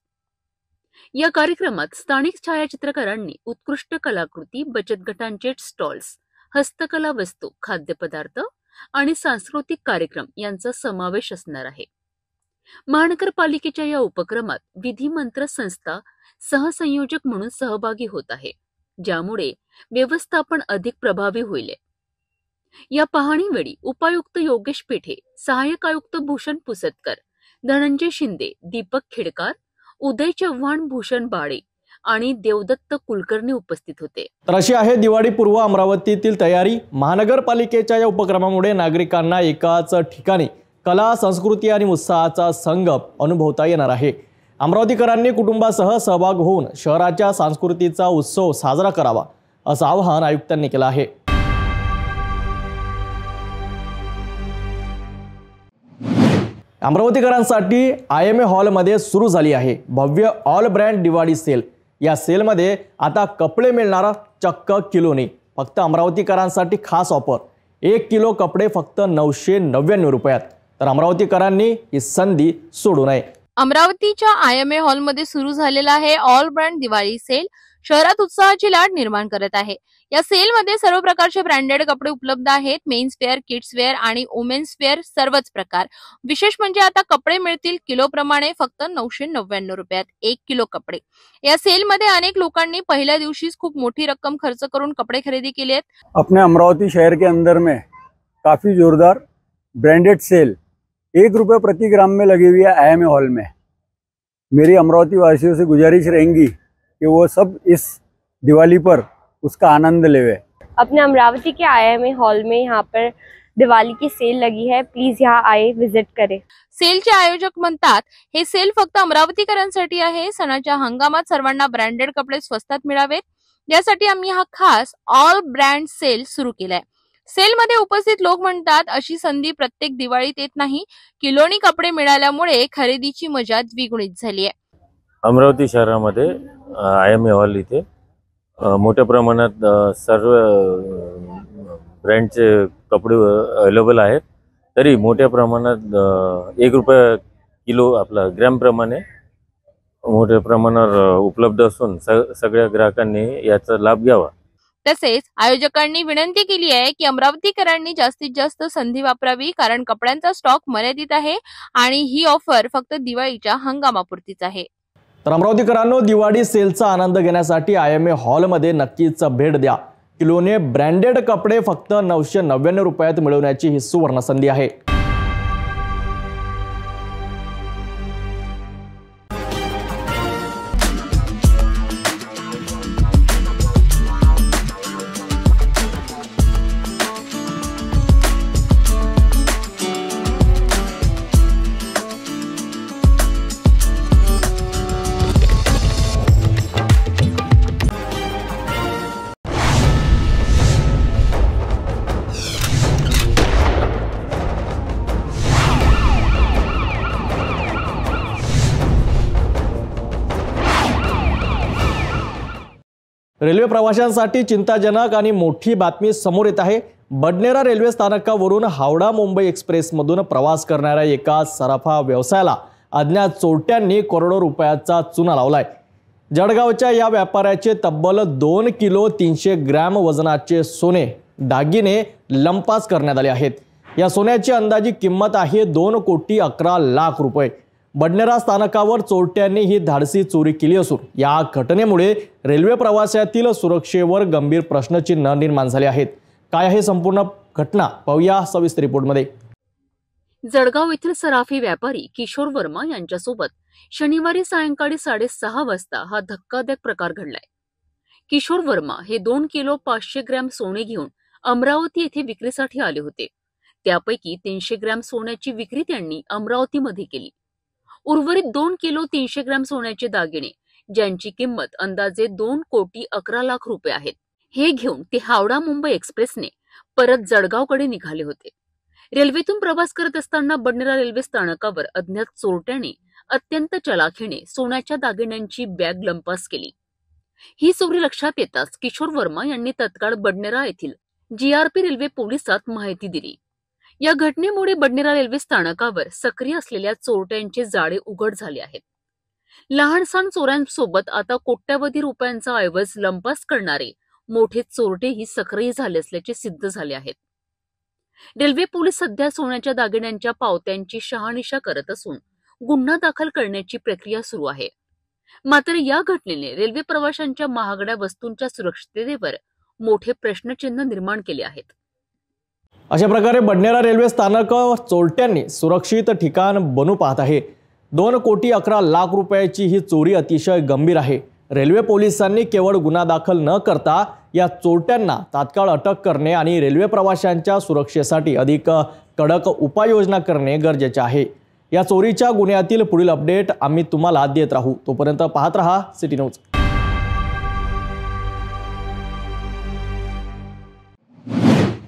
या कार्यक्रमात स्थानिक छायाचित्रकारांनी उत्कृष्ट कलाकृती, बचत गटांचे स्टॉल्स, हस्तकला वस्तू, खाद्यपदार्थ आणि सांस्कृतिक कार्यक्रम यांचा समावेश असणार आहे. महानगरपालिकेच्या या उपक्रमात विधिमंत्र संस्था सहसंयोजक म्हणून सहभागी होत आहे, ज्यामुळे व्यवस्थापन अधिक प्रभावी होईल. या पाहणीवेळी उपायुक्त योगेश पेठे, सहाय्यक आयुक्त भूषण पुसतकर, धनंजय शिंदे, दीपक खेडकार, उदय चव्हाण, भूषण बाळे आणि देवदत्त कुलकर्णी उपस्थित होते. तर अशी आहे दिवाळीपूर्व अमरावतीतील तयारी. महानगरपालिकेच्या या उपक्रमामुळे नागरिकांना एकाच ठिकाणी कला, संस्कृती आणि उत्साहाचा संगम अनुभवता येणार आहे. अमरावतीकरांनी कुटुंबासह सहभाग होऊन शहराच्या संस्कृतीचा उत्सव साजरा करावा असं आवाहन आयुक्तांनी केलं आहे. अमरावतीकरांसाठी IMA हॉलमध्ये सुरू झाली आहे भव्य ऑल ब्रँड दिवाळी सेल. या सेलमध्ये आता कपडे मिळणार चक्क किलोने. फक्त अमरावतीकरांसाठी खास ऑफर, 1 किलो कपडे फक्त 999 रुपयात. तर अमरावतीकरांनी ही संधी सोडू नये. अमरावतीच्या IMA हॉलमध्ये सुरू झालेला आहे ऑल ब्रँड दिवाळी सेल शहरात उत्साहाची लाट निर्माण करत आहे. या सेलमध्ये सर्व प्रकारचे ब्रँडेड कपडे उपलब्ध आहेत. मेन्स वेअर, किड्स वेअर आणि वुमेन्स वेअर सर्वच प्रकार. विशेष म्हणजे आता कपडे मिळतील किलो प्रमाणे फक्त 999 रुपयात 1 किलो कपडे. या सेलमध्ये अनेक लोकांनी पहिल्या दिवशीच खूप मोठी रक्कम खर्च करून कपडे खरेदी केली आहेत. अपने अमरावती शहर के अंदर में काफी जोरदार ब्रांडेड सेल 1 रुपये प्रति ग्राम में लगी हुई है IMA हॉल में. मेरी अमरावती वासियों से गुजारिश रहेंगी कि वो सब इस दिवाली पर उसका आनंद लेवे. अपने अमरावती के IMA हॉल में यहाँ पर दिवाली की सेल लगी है, प्लीज यहाँ आए, विजिट करें. सेलचे आयोजक म्हणतात हे सेल फक्त अमरावतीकरांसाठी आहे. सणाच्या हंगामात सर्वांना ब्रँडेड कपडे स्वस्तात मिळावेत यासाठी आम्ही हा खास ऑल ब्रँड सेल सुरू केलाय. सेलमध्ये उपस्थित लोक म्हणतात अशी संधी प्रत्येक दिवाळीत येत नाही. किलोनी कपडे मिळाल्यामुळे खरेदीची मजा द्विगुणित झाली आहे. अमरावती शहरामध्ये IMA हॉल इथे मोठ्या प्रमाणात सर्व ब्रँडचे कपडे अवेलेबल आहेत. तरी मोठ्या प्रमाणात 1 रुपया किलो आपला ग्रॅम प्रमाणे मोठ्या प्रमाणावर उपलब्ध असून सगळ्या ग्राहकांनी याचा लाभ घ्यावा. तसेच आयोजकांनी विनंती केली आहे की अमरावतीकरांनी जास्तीत जास्त संधी वापरावी, कारण कपड्यांचा स्टॉक मर्यादित आहे आणि ही ऑफर फक्त दिवाळीच्या हंगामापुरतीच आहे. तर अमरावतीकरांनो, दिवाळी सेलचा आनंद घेण्यासाठी IMA हॉलमध्ये नक्कीच भेट द्या. किलोने ब्रँडेड कपडे फक्त 999 रुपयात मिळवण्याची ही सुवर्ण संधी आहे. रेल्वे प्रवाशांसाठी चिंताजनक आणि मोठी बातमी समोर येत आहे। बडनेरा रेल्वे स्थानकावरून हावडा मुंबई एक्सप्रेसमधून प्रवास करणाऱ्या एका सराफा व्यवसायाला अज्ञात चोरट्यांनी करोडो रुपयाचा चुना लावलाय। जळगावच्या या व्यापाऱ्याचे तब्बल 2 किलो 300 ग्रॅम वजनाचे सोने दागिने लंपास करण्यात आले आहेत। या सोन्याची अंदाजित किंमत आहे 2,11,00,000 रुपये। बडनेरा स्थानकावर चोरट्यांनी ही धाडसी चोरी केली असून या घटनेमुळे रेल्वे प्रवासातील सुरक्षेवर गंभीर प्रश्नचिन्ह निर्माण झाले आहेत। काय आहे संपूर्ण घटना पाहूया सविस्तर रिपोर्टमध्ये। जळगाव येथील सराफी व्यापारी किशोर वर्मा यांच्यासोबत शनिवारी सायंकाळी 6:30 वाजता हा धक्कादायक प्रकार घडलाय। किशोर वर्मा हे 2 किलो 500 ग्रॅम सोने घेऊन अमरावती येथे विक्रीसाठी आले होते। त्यापैकी 300 ग्रॅम सोन्याची विक्री त्यांनी अमरावतीमध्ये केली। उर्वरित 2 किलो 300 ग्रॅम सोन्याचे दागिने ज्यांची किंमत अंदाजे 2,11,00,000 रुपये आहेत हे घेऊन ते हावडा मुंबई एक्सप्रेसने परत जळगावकडे निघाले होते। रेल्वेतून प्रवास करत असताना बडनेरा रेल्वे स्थानकावर अज्ञात चोरट्याने अत्यंत चलाखीने सोन्याच्या दागिन्यांची बॅग लंपास केली। ही चोरी लक्षात येताच किशोर वर्मा यांनी तत्काळ बडनेरा येथील GRP रेल्वे पोलिसात माहिती दिली। या घटनेमुळे बडनेरा रेल्वे स्थानकावर सक्रिय असलेल्या चोरट्यांचे जाळे उघड झाले आहेत। लहानसहान चोरांसोबत आता कोट्यवधी रुपयांचा ऐवज लंपास करणारे मोठे चोरटेही सक्रिय झाले असल्याचे सिद्ध झाले आहेत। रेल्वे पोलीस सध्या सोन्याच्या दागिन्यांच्या पावत्यांची शहानिशा करत असून गुन्हा दाखल करण्याची प्रक्रिया सुरू आहे। मात्र या घटनेने रेल्वे प्रवाशांच्या महागड्या वस्तूंच्या सुरक्षिततेवर मोठे प्रश्नचिन्ह निर्माण केले आहेत। अशा प्रकारे बडनेरा रेल्वे स्थानक चोरट्यांनी सुरक्षित ठिकाण बनू पाहत आहे। 2,11,00,000 रुपयाची ही चोरी अतिशय गंभीर आहे। रेल्वे पोलिसांनी केवळ गुन्हा दाखल न करता या चोरट्यांना तात्काळ अटक करणे आणि रेल्वे प्रवाशांच्या सुरक्षेसाठी अधिक कडक उपाययोजना करणे गरजेचे आहे। या चोरीच्या गुन्ह्यातील पुढील अपडेट आम्ही तुम्हाला देत राहू। तोपर्यंत पाहत रहा सिटी न्यूज।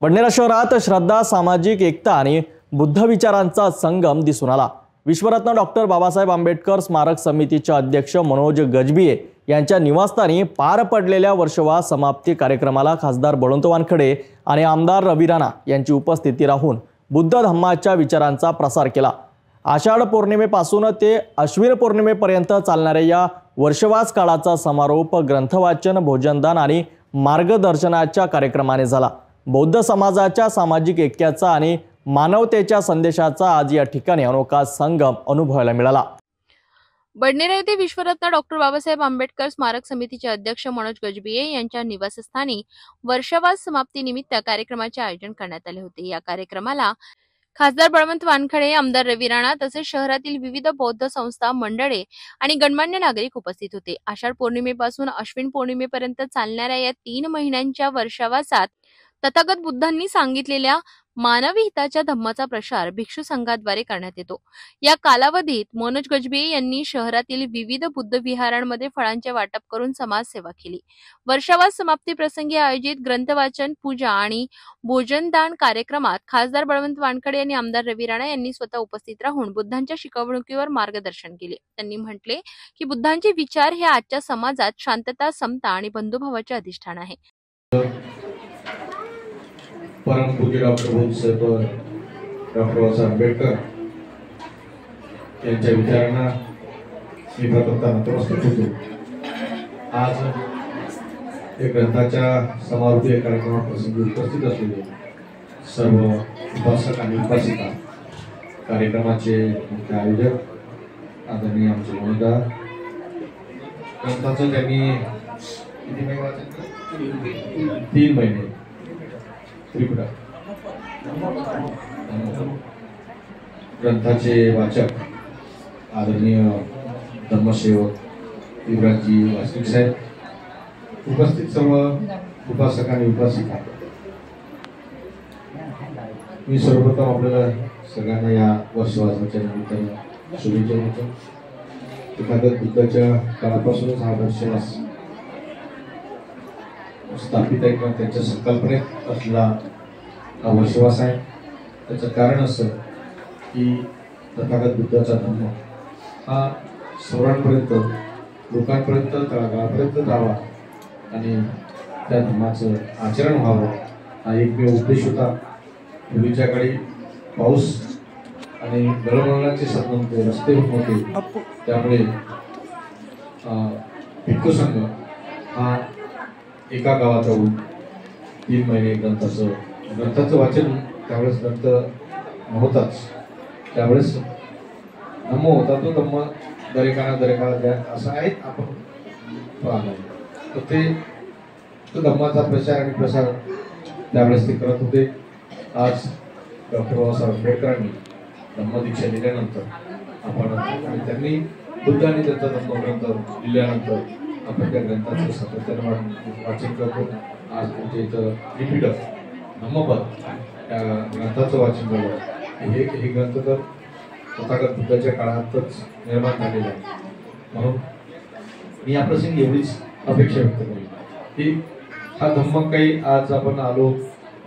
बडनेरा शहरात श्रद्धा, सामाजिक एकता आणि बुद्ध विचारांचा संगम दिसून आला। विश्वरत्न डॉक्टर बाबासाहेब आंबेडकर स्मारक समितीचे अध्यक्ष मनोज गजबिये यांच्या निवासस्थानी पार पडलेल्या वर्षवास समाप्ती कार्यक्रमाला खासदार बळवंत वानखडे आणि आमदार रवी राणा यांची उपस्थिती राहून बुद्ध धम्माच्या विचारांचा प्रसार केला। आषाढ पौर्णिमेपासून ते अश्विन पौर्णिमेपर्यंत चालणाऱ्या या वर्षवास काळाचा समारोप ग्रंथवाचन, भोजनदान आणि मार्गदर्शनाच्या कार्यक्रमाने झाला। बौद्ध समाजाच्या सामाजिक ऐक्याचा आणि मानवतेच्या संदेशाचा आज या ठिकाणी अनोखा संगम अनुभवायला मिळाला। बडनेरा येथे विश्वरत्न डॉक्टर बाबासाहेब आंबेडकर स्मारक समितीचे अध्यक्ष मनोज गजबिये यांच्या निवासस्थानी वर्षवास समाप्तीनिमित्त कार्यक्रमाचे आयोजन करण्यात आले होते। या कार्यक्रमाला खासदार बळवंत वानखडे, आमदार रवी राणा तसेच शहरातील विविध बौद्ध संस्था, मंडळे आणि गणमान्य नागरिक उपस्थित होते। आषाढ पौर्णिमेपासून अश्विन पौर्णिमेपर्यंत चालणाऱ्या या 3 महिन्यांच्या वर्षावासात तथागत बुद्धांनी सांगितलेल्या मानवी हिताच्या धम्माचा प्रसार भिक्षू संघाद्वारे करण्यात येतो। या कालावधीत मनोज गजबिये यांनी शहरातील विविध बुद्ध विहारांमध्ये फळांचे वाटप करून समाजसेवा केली। वर्षावास समाप्ती प्रसंगी आयोजित ग्रंथवाचन, पूजा आणि भोजनदान कार्यक्रमात खासदार बळवंत वानखडे आणि आमदार रवी राणा यांनी स्वतः उपस्थित राहून बुद्धांच्या शिकवणुकीवर मार्गदर्शन केले। त्यांनी म्हटले की बुद्धांचे विचार हे आजच्या समाजात शांतता, समता आणि बंधुभावाचे अधिष्ठान आहे। परम पूज्य डॉक्टर बाबासाहेब आंबेडकर यांच्या विचारांना मी प्रथमतः नतमस्तक होतो। आज या ग्रंथाच्या समारोपीय कार्यक्रमाप्रसंगी उपस्थित असलेले सर्व उपासक आणि उपासिका, कार्यक्रमाचे मुख्य आयोजक आदरणीय आमचे मनोजदा, ग्रंथाचं त्यांनी किती महिने वाचन? 3 महिने त्रिपुरा ग्रंथाचे वाचक आदरणीय धर्मसेवक युवराजजी वासनिक साहेब, उपस्थित सर्व उपासक आणि उपासिका, मी सर्वप्रथम आपल्याला सगळ्यांना या वर्षवासाच्या निमित्ताने शुभेच्छा देतो। तथागत बुद्धाच्या काळापासूनच हा वर्षवास स्थापित आहे किंवा त्यांच्या संकल्पनेत असलेला हा वर्षवास आहे। त्याचं कारण असं की तथागत बुद्धाचा धर्म हा सर्वांपर्यंत, लोकांपर्यंत, तळागाळापर्यंत जावा आणि त्या धर्माचं आचरण व्हावं हा एकमेव उद्देश होता. पूर्वीच्या काळी पाऊस आणि दळणवळणाचे साधन नव्हते, रस्ते नव्हते, त्यामुळे भिक्खू संघ हा एका गावात जाऊन 3 महिने ग्रंथाचं वाचन, त्यावेळेस ग्रंथ नव्हताच, त्यावेळेस धम्म होता, तो धम्म दरेकाना द्या असं आहे आपण पाहणार. तर ते तो धम्माचा प्रचार आणि प्रसार त्यावेळेस ते करत होते. आज डॉक्टर बाबासाहेब आंबेडकरांनी धम्मदीक्षा दिल्यानंतर आपण त्यांनी बुद्ध आणि त्यांचा धम्मग्रंथ दिल्यानंतर आपण त्या ग्रंथाचं सातत्यानं वाचन करतो. आज तुमच्या इथं रिपीटर धम्मपद त्या ग्रंथाचं वाचन झालं. हे ग्रंथ तर तथागत बुद्धाच्या काळातच निर्माण झालेलं आहे. म्हणून मी या प्रसंगी एवढीच अपेक्षा व्यक्त करेन की हा धम्म काही आज आपण आलो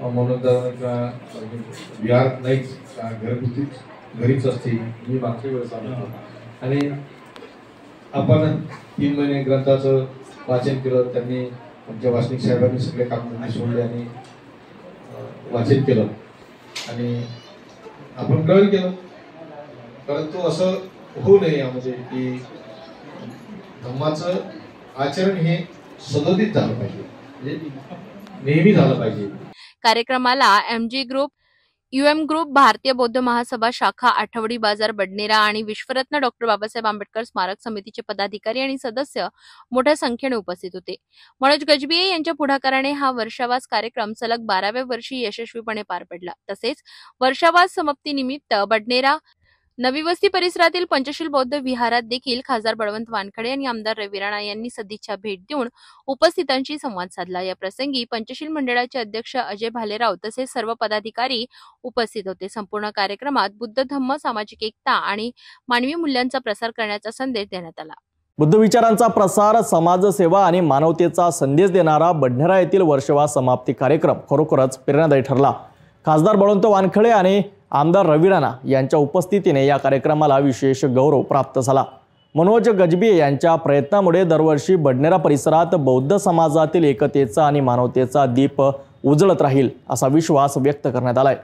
म्हणून विहार नाहीच, घरीच असते. मी मागच्या वेळेस आलो आणि आपण 3 महिने ग्रंथाचं वाचन केलं. त्यांनी आमच्या वाचनिक साहेबांनी सगळे कामधंदे सोडले आणि वाचन केलं आणि आपण कळलं केलं. परंतु असं होऊ नये यामध्ये की धम्माचं आचरण हे सदोदित झालं पाहिजे, म्हणजे नेहमी झालं पाहिजे. कार्यक्रमाला MG ग्रुप, UM ग्रुप, भारतीय बौद्ध महासभा शाखा आठवडी बाजार बडनेरा आणि विश्वरत्न डॉक्टर बाबासाहेब आंबेडकर स्मारक समितीचे पदाधिकारी आणि सदस्य मोठ्या संख्येने उपस्थित होते. मनोज गजबिये यांच्या पुढाकाराने हा वर्षावास कार्यक्रम सलग 12व्या वर्षी यशस्वीपणे पार पडला. तसेच वर्षावास समाप्तीनिमित्त बडनेरा नवी वस्ती परिसरातील पंचशील बौद्ध विहारात देखील खासदार बळवंत वानखडे आणि आमदार रवी राणा यांनी सदिच्छा भेट देऊन उपस्थितांशी संवाद साधला. या प्रसंगी पंचशील मंडळाचे अध्यक्ष अजय भालेराव तसेच सर्व पदाधिकारी उपस्थित होते. संपूर्ण कार्यक्रमात बुद्ध धम्म, सामाजिक एकता आणि मानवी मूल्यांचा प्रसार करण्याचा संदेश देण्यात आला. बुद्ध विचारांचा प्रसार, समाजसेवा आणि मानवतेचा संदेश देणारा बडनेरा येथील वर्षवास समाप्ती कार्यक्रम खरोखरच प्रेरणादायी ठरला. खासदार बळवंत वानखडे आणि आमदार रवी राणा यांच्या उपस्थितीने या कार्यक्रमाला विशेष गौरव प्राप्त झाला. मनोज गजबिये यांच्या प्रयत्नामुळे दरवर्षी बडनेरा परिसरात बौद्ध समाजातील एकतेचा आणि मानवतेचा दीप उजळत राहील असा विश्वास व्यक्त करण्यात आलाय.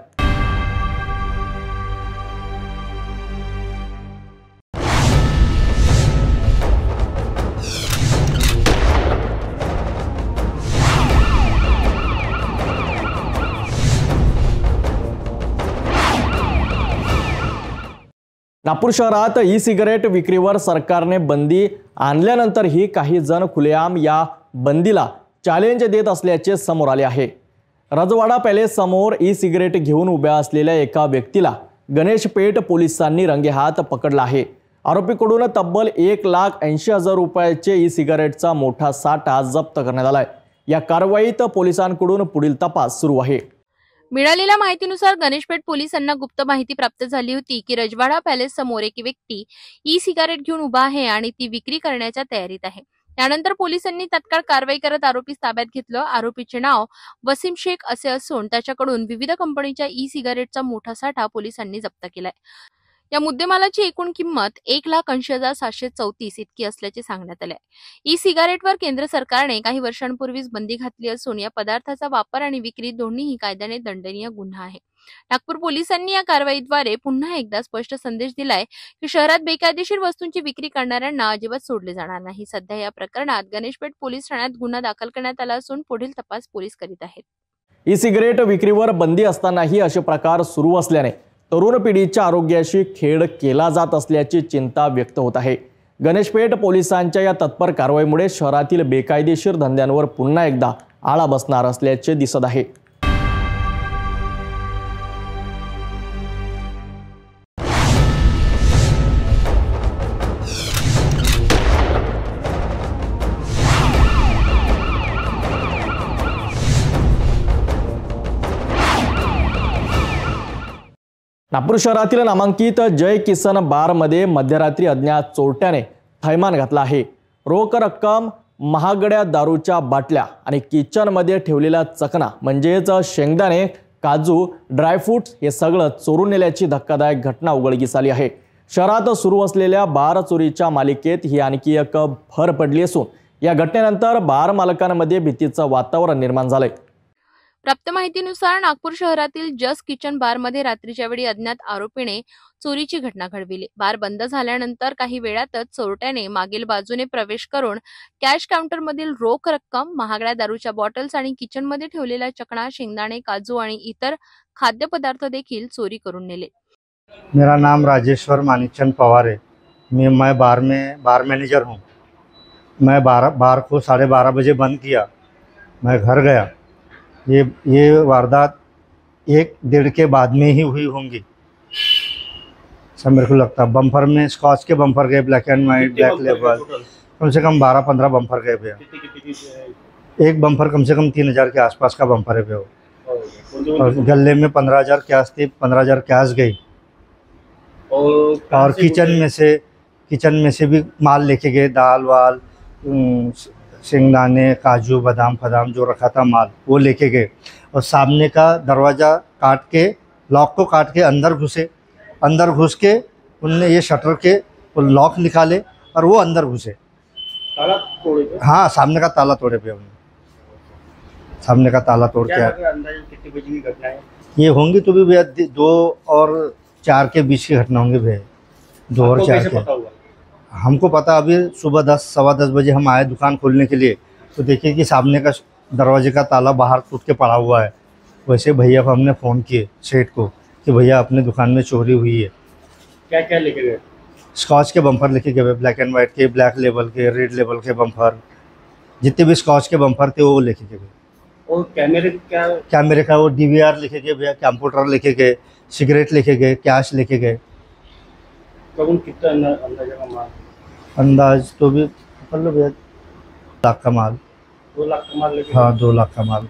नागपूर शहरात ई-सिगारेट विक्रीवर सरकारने बंदी आणल्यानंतरही काही जण खुलेआम या बंदीला चॅलेंज देत असल्याचे समोर आले आहे. रजवाडा पॅलेस समोर ई-सिगारेट घेऊन उभ्या असलेल्या एका व्यक्तीला गणेशपेठ पोलिसांनी रंगेहात पकडला आहे. आरोपीकडून तब्बल 1,80,000 रुपयाचे ई-सिगारेटचा मोठा साठा जप्त करण्यात आलाय. या कारवाईत पोलिसांकडून पुढील तपास सुरू आहे. मिळालेल्या माहितीनुसार गणेशपेठ पोलिसांना गुप्त माहिती प्राप्त झाली होती की रजवाडा पॅलेस समोर एक व्यक्ती ई-सिगारेट घेऊन उभा आहे आणि ती विक्री करण्याच्या तयारीत आहे. त्यानंतर पोलिसांनी तात्काळ कारवाई करत आरोपीस ताब्यात घेतलं. आरोपीचे नाव वसीम शेख असे असून त्याच्याकडून विविध कंपनीच्या ई-सिगारेटचा मोठा साठा पोलिसांनी जप्त केलाय. या मुद्देमालाची एकूण किंमत 1,80,734 इतकी असल्याचे सांगण्यात आले. ई सिगारेटवर केंद्र सरकारने काही वर्षांपूर्वीच बंदी घातली असून या पदार्थाचा वापर आणि विक्री दोन्हीही कायद्याने दंडनीय गुन्हा आहे. नागपूर पोलिसांनी या कारवाईद्वारे पुन्हा एकदा स्पष्ट संदेश दिलाय की शहरात बेकायदेशीर वस्तूंची विक्री करणाऱ्यांना अजिबात सोडले जाणार नाही. सध्या या प्रकरणात गणेशपेठ पोलीस ठाण्यात गुन्हा दाखल करण्यात आला असून पुढील तपास पोलीस करीत आहेत. ई सिगारेट विक्रीवर बंदी असतानाही असे प्रकार सुरू असल्याने तरुण पिढीच्या आरोग्याशी खेळ केला जात असल्याची चिंता व्यक्त होत आहे. गणेशपेठ पोलिसांच्या या तत्पर कारवाईमुळे शहरातील बेकायदेशीर धंद्यांवर पुन्हा एकदा आळा बसणार असल्याचे दिसत आहे. नागपूर शहरातील नामांकित जय किसन बारमध्ये मध्यरात्री अज्ञात चोरट्याने थैमान घातला आहे. रोख रक्कम, महागड्या दारूच्या बाटल्या आणि किचनमध्ये ठेवलेल्या चकना म्हणजेच शेंगदाणे, काजू, ड्रायफ्रूट्स हे सगळं चोरून नेल्याची धक्कादायक घटना उघडकीस आली आहे. शहरात सुरू असलेल्या बार चोरीच्या मालिकेत ही आणखी एक भर पडली असून या घटनेनंतर बार मालकांमध्ये भीतीचं वातावरण निर्माण झालंय। प्राप्त माहितीनुसार नागपूर शहरातील जस्ट किचन बारमध्ये रात्रीच्या वेळी अज्ञात आरोपीने चोरीची घटना घडविली। बार बंद झाल्यानंतर काही वेळातच चोरट्याने मागील बाजूने प्रवेश करून कॅश काउंटरमधील रोख रक्कम, महागड्या दारूच्या बॉटल्स आणि किचनमध्ये ठेवलेल्या चकणा, शेंगदाणे, काजू आणि इतर खाद्यपदार्थ देखील चोरी करून नेले। मेरा नाम राजेश्वर मानिकचंद पवार है। मैं बार मैनेजर हूँ। मैं बार को 12:30 बजे बंद किया। मैं घर गया। ये वारदात 1-1.5 के बाद में ही हुई होंगी, सब मेरे को लगता। बम्पर में स्कॉच के बम्पर गए, black and white, black label, कम से कम 12-15 बम्पर गए भैया। एक बम्पर कम से कम 3000 के आसपास का बम्पर है भैया। और गले में 15,000 कैश थी, 15,000 कैश गई। और किचन में से भी माल लेके गए, दाल वाल, शेंगदाने, काजू, बादाम फदाम जो रखा था माल वो लेके गए। और सामने का दरवाज़ा काट के, लॉक को काट के अंदर घुसे। अंदर घुस के उनने ये शटर के वो लॉक निकाले और वो अंदर घुसे। ताला तोड़े? हाँ, सामने का ताला तोड़े पे उन्होंने। सामने का ताला तोड़ के अंदाज़ा कितने बजे की घटना है? ये होंगी तो भी भैया 2 और 4 के बीच की घटना होंगी भैया। 2 और 4 के। हमको पता अभी सुबह 10 सवा 10 बजे हम आए दुकान खोलने के लिए, तो देखिए कि सामने का दरवाजे का ताला बाहर टूट के पड़ा हुआ है। वैसे भैया को हमने फ़ोन किए सेठ को कि भैया अपने दुकान में चोरी हुई है। क्या क्या लेके गए? स्कॉच के बम्पर लेके गए, black and white K, black label K, red label K bumper, जितने भी स्कॉच के बम्पर थे वो लेके गए। और कैमरे का वो DVR लेके गए भैया, कंप्यूटर लेके गए, सिगरेट लेके गए, कैश लेके गए। कितना अंदाजा का माल? अंदाज तो भी कर लो भैया 2 लाख का माल। 2 लाख का माल लेके? हाँ, 2 लाख का माल।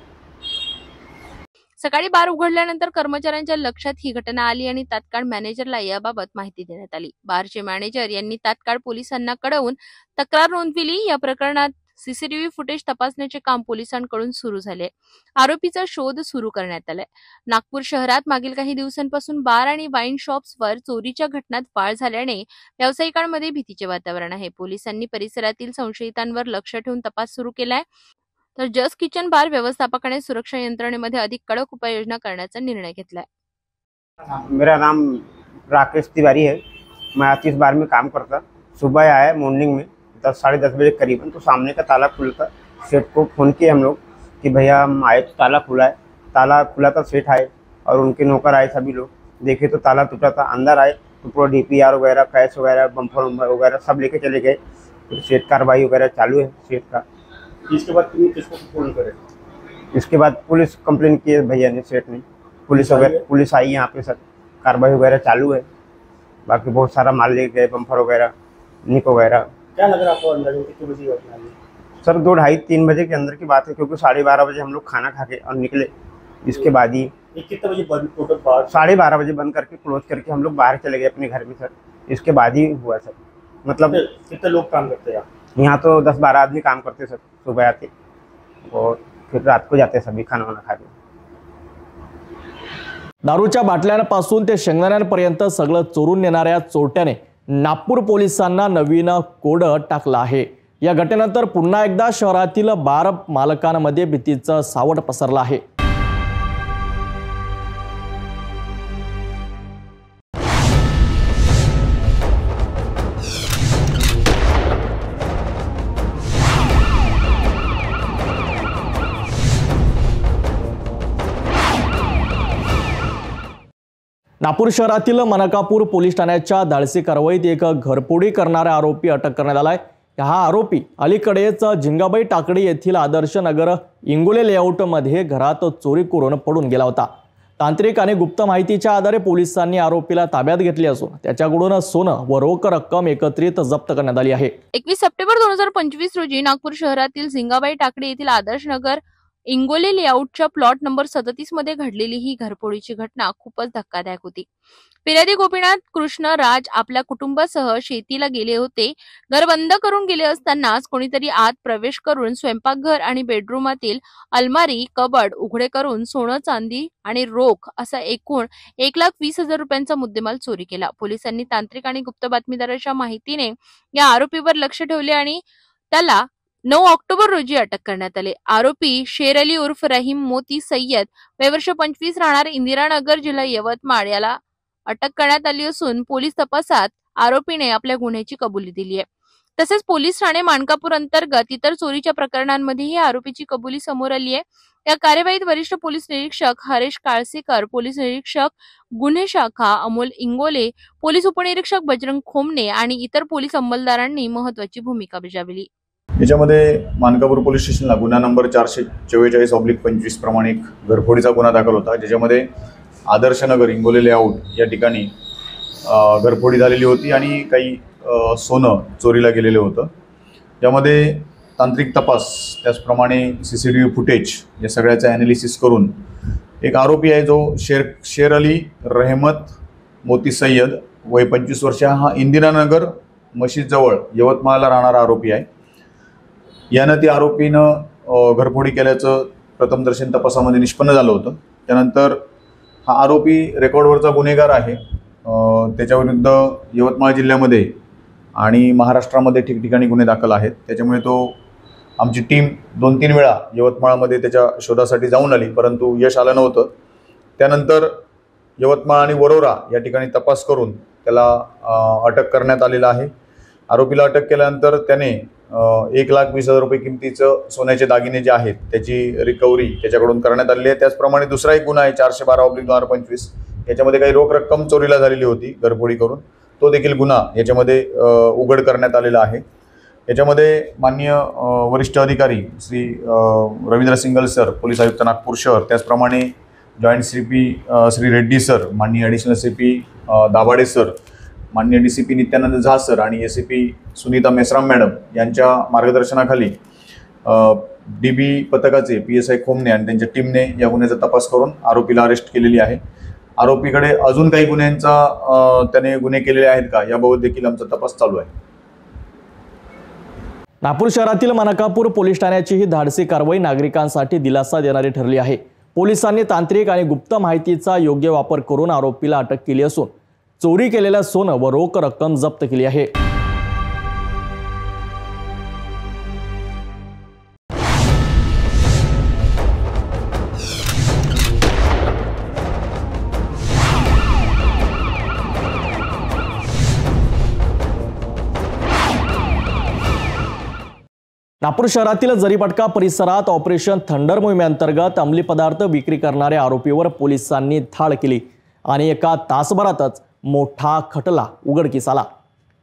सकाळी बार उघडल्यानंतर कर्मचाऱ्यांच्या लक्षात ही घटना आली आणि तात्काळ मॅनेजरला याबाबत माहिती देण्यात आली। बारचे मॅनेजर यांनी तात्काळ पोलिसांना कळवून तक्रार नोंदविली। या प्रकरणात सीसीटीव्ही फुटेज तपासण्याचे काम पोलिसांकडून सुरू झाले। आरोपीचा शोध सुरू करण्यात आलाय। नागपूर शहरात मागील काही दिवसांपासून बार आणि वाईन शॉप्सवर चोरीच्या घटनात वाढ झाल्याने व्यावसायिकांमध्ये भीतीचे वातावरण आहे। पोलिसांनी परिसरातील संशयितांवर लक्ष ठेवून तपास सुरू केलाय। तर जस्ट किचन बार व्यवस्थापकाने सुरक्षा यंत्रणेमध्ये अधिक कडक उपाययोजना करण्याचा निर्णय घेतलाय। मेरा नाम राकेश तिवारी है। मैं आतिश बार में काम करता। सुबह आया मॉर्निंग में 10 साढ़े 10 बजे करीबन, तो सामने का ताला खुला था। सेठ को फ़ोन किए हम लोग कि भैया हम आए तो ताला खुला है। ताला खुला था, सेठ आए और उनके नौकर आए, सभी लोग देखे तो ताला टूटा था। अंदर आए तो पूरा DPR वगैरह, कैश वगैरह, बम्पर वगैरह सब लेके चले गए। फिर सेठ कार्रवाई वगैरह चालू है सेठ का। इसके बाद तुमने किसको फोन करे? इसके बाद पुलिस कंप्लेन की है भैया ने, सेठ ने। पुलिस आई यहाँ पे, सर कार्रवाई वगैरह चालू है। बाकी बहुत सारा माल ले गए, बम्पर वगैरह, निक वगैरह। क्या लग रहा आपको अंदाजा कितने बजे घटना है? सर 2, 2:30, 3 बजे के अंदर की बात है, क्योंकि 12:30 बजे हम लोग खाना खा के और निकले। इसके बाद ही ये कितने बजे बंद? टोटल 12:30 बजे बंद करके क्लोज करके हम लोग बाहर चले गए अपने घर में सर। इसके बाद ही हुआ सर। मतलब कितने लोग काम करते हैं यहाँ? तो 10-12 आदमी काम करते सर। सुबह आते और फिर रात को जाते सभी खाना वाना खा के। दारूच्या बाटल्यांपासून ते शेंगदाण्यांपर्यंत सगळं चोरून नेणाऱ्या चोरट्याने नागपूर पोलिसांना नवीन कोड टाकला आहे। या घटनेनंतर पुन्हा एकदा शहरातील बार मालकांमध्ये भीतीचं सावट पसरलं आहे। नागपूर शहरातील मनकापूर पोलीस ठाण्याच्या धाडसी कारवाईत एक घरफोडी करणारा आरोपी अटक करण्यात आलाय। हा आरोपी अलीकडेच झिंगाबाई टाकडी येथील आदर्श नगर इंगोले लेआउटमध्ये घरात चोरी करून पडून गेला होता। तांत्रिक आणि गुप्त माहितीच्या आधारे पोलिसांनी आरोपीला ताब्यात घेतले असून त्याच्याकडून सोनं व रोख रक्कम एकत्रित जप्त करण्यात आली आहे। 21 सप्टेंबर 2025 रोजी नागपूर शहरातील झिंगाबाई टाकडी येथील आदर्श नगर इंगोले लेआउटच्या प्लॉट नंबर 37 मध्ये घडलेली ही घरफोडीची घटना खूपच धक्कादायक होती। फिर्यादी गोपीनाथ कृष्ण राज आपल्या कुटुंबासह शेतीला गेले होते। घर बंद करून गेले असतानाच कोणीतरी आत प्रवेश करून स्वयंपाकघर आणि बेडरूमातील अलमारी, कबड उघडे करून सोनं, चांदी आणि रोख असा एकूण 1,20,000 रुपयांचा मुद्देमाल चोरी केला। पोलिसांनी तांत्रिक आणि गुप्त बातमीदाराच्या माहितीने या आरोपीवर लक्ष ठेवले आणि त्याला 9 ऑक्टोबर रोजी अटक करण्यात आले। आरोपी शेर अली उर्फ रहीम मोती सय्यद वय वर्ष 25 राहणार इंदिरानगर जिल्हा यवतमाळ याला अटक करण्यात आली असून पोलीस तपासात आरोपीने आपल्या गुन्ह्याची कबुली दिली आहे। तसेच पोलीस ठाणे मानकापूर अंतर्गत इतर चोरीच्या प्रकरणांमध्येही आरोपीची कबुली समोर आली आहे। या कार्यवाहीत वरिष्ठ पोलीस निरीक्षक हरेश काळसेकर, पोलीस निरीक्षक गुन्हे शाखा अमोल इंगोले, पोलीस उपनिरीक्षक बजरंग खोमने आणि इतर पोलीस अंमलदारांनी महत्त्वाची भूमिका बजावली। याच्यामध्ये मानकापूर पोलीस स्टेशनला गुन्हा नंबर 444/25 प्रमाणे एक घरफोडीचा गुन्हा दाखल होता, ज्याच्यामध्ये आदर्शनगर इंगोले लेआउट या ठिकाणी घरफोडी झालेली होती आणि काही सोनं चोरीला गेलेलं होतं। यामध्ये तांत्रिक तपास त्याचप्रमाणे CCTV फुटेज या सगळ्याचं ॲनालिसिस करून एक आरोपी आहे जो शेर अली रहमत मोती सय्यद वय 25 वर्ष हा इंदिरानगर मशीदजवळ यवतमाळला राहणारा आरोपी आहे। यानं ती आरोपीनं घरफोडी केल्याचं प्रथमदर्शन तपासामध्ये निष्पन्न झालं होतं। त्यानंतर हा आरोपी रेकॉर्डवरचा गुन्हेगार आहे। त्याच्याविरुद्ध यवतमाळ जिल्ह्यामध्ये आणि महाराष्ट्रामध्ये ठिकठिकाणी गुन्हे दाखल आहेत। त्याच्यामुळे आमची टीम 2-3 वेळा यवतमाळमध्ये त्याच्या शोधासाठी जाऊन आली, परंतु यश आलं नव्हतं। त्यानंतर यवतमाळ आणि वरोरा या ठिकाणी तपास करून त्याला अटक करण्यात आलेला आहे। आरोपीला अटक केल्यानंतर त्याने 1,20,000 रुपये किमतीचं सोन्याचे दागिने जे आहेत त्याची रिकव्हरी त्याच्याकडून करण्यात आलेली आहे। त्याचप्रमाणे दुसरा एक गुन्हा आहे 412/2025, याच्यामध्ये काही रोख रक्कम चोरीला झालेली होती घरफोडी करून, तो देखील गुन्हा याच्यामध्ये उघड करण्यात आलेला आहे। याच्यामध्ये माननीय वरिष्ठ अधिकारी Shri Ravindra single sir, police आयुक्त नागपूर शहर, त्याचप्रमाणे joint CP Shri Reddy sir, माननीय ॲडिशनल CP दाभाडे सर, माननीय DCP नित्यानंद झा सर आणि ACP सुनीता मेसराम मॅडम यांच्या मार्गदर्शनाखाली DB पथकाचे PSI खोमने आणि त्यांच्या टीमने या गुन्ह्याचा तपास करून आरोपीला अरेस्ट केलेली आहे। आरोपीकडे अजून काही गुन्ह्यांचा त्याने गुन्हे केलेले आहेत का याबाबत देखील आमचा तपास चालू आहे। नागपूर शहरातील मानकापूर पोलीस ठाण्याची ही धाडसी कारवाई नागरिकांसाठी दिलासा देणारी ठरली आहे। पोलिसांनी तांत्रिक आणि गुप्त माहितीचा योग्य वापर करून आरोपीला अटक केली असून चोरी केलेल्या सोनं व रोख रक्कम जप्त केली आहे। नागपूर शहरातील जरीपटका परिसरात ऑपरेशन थंडर मोहिमेअंतर्गत अंमली पदार्थ विक्री करणाऱ्या आरोपीवर पोलिसांनी धाड केली आणि एका तासभरातच मोठा खटला उघडकीस आला।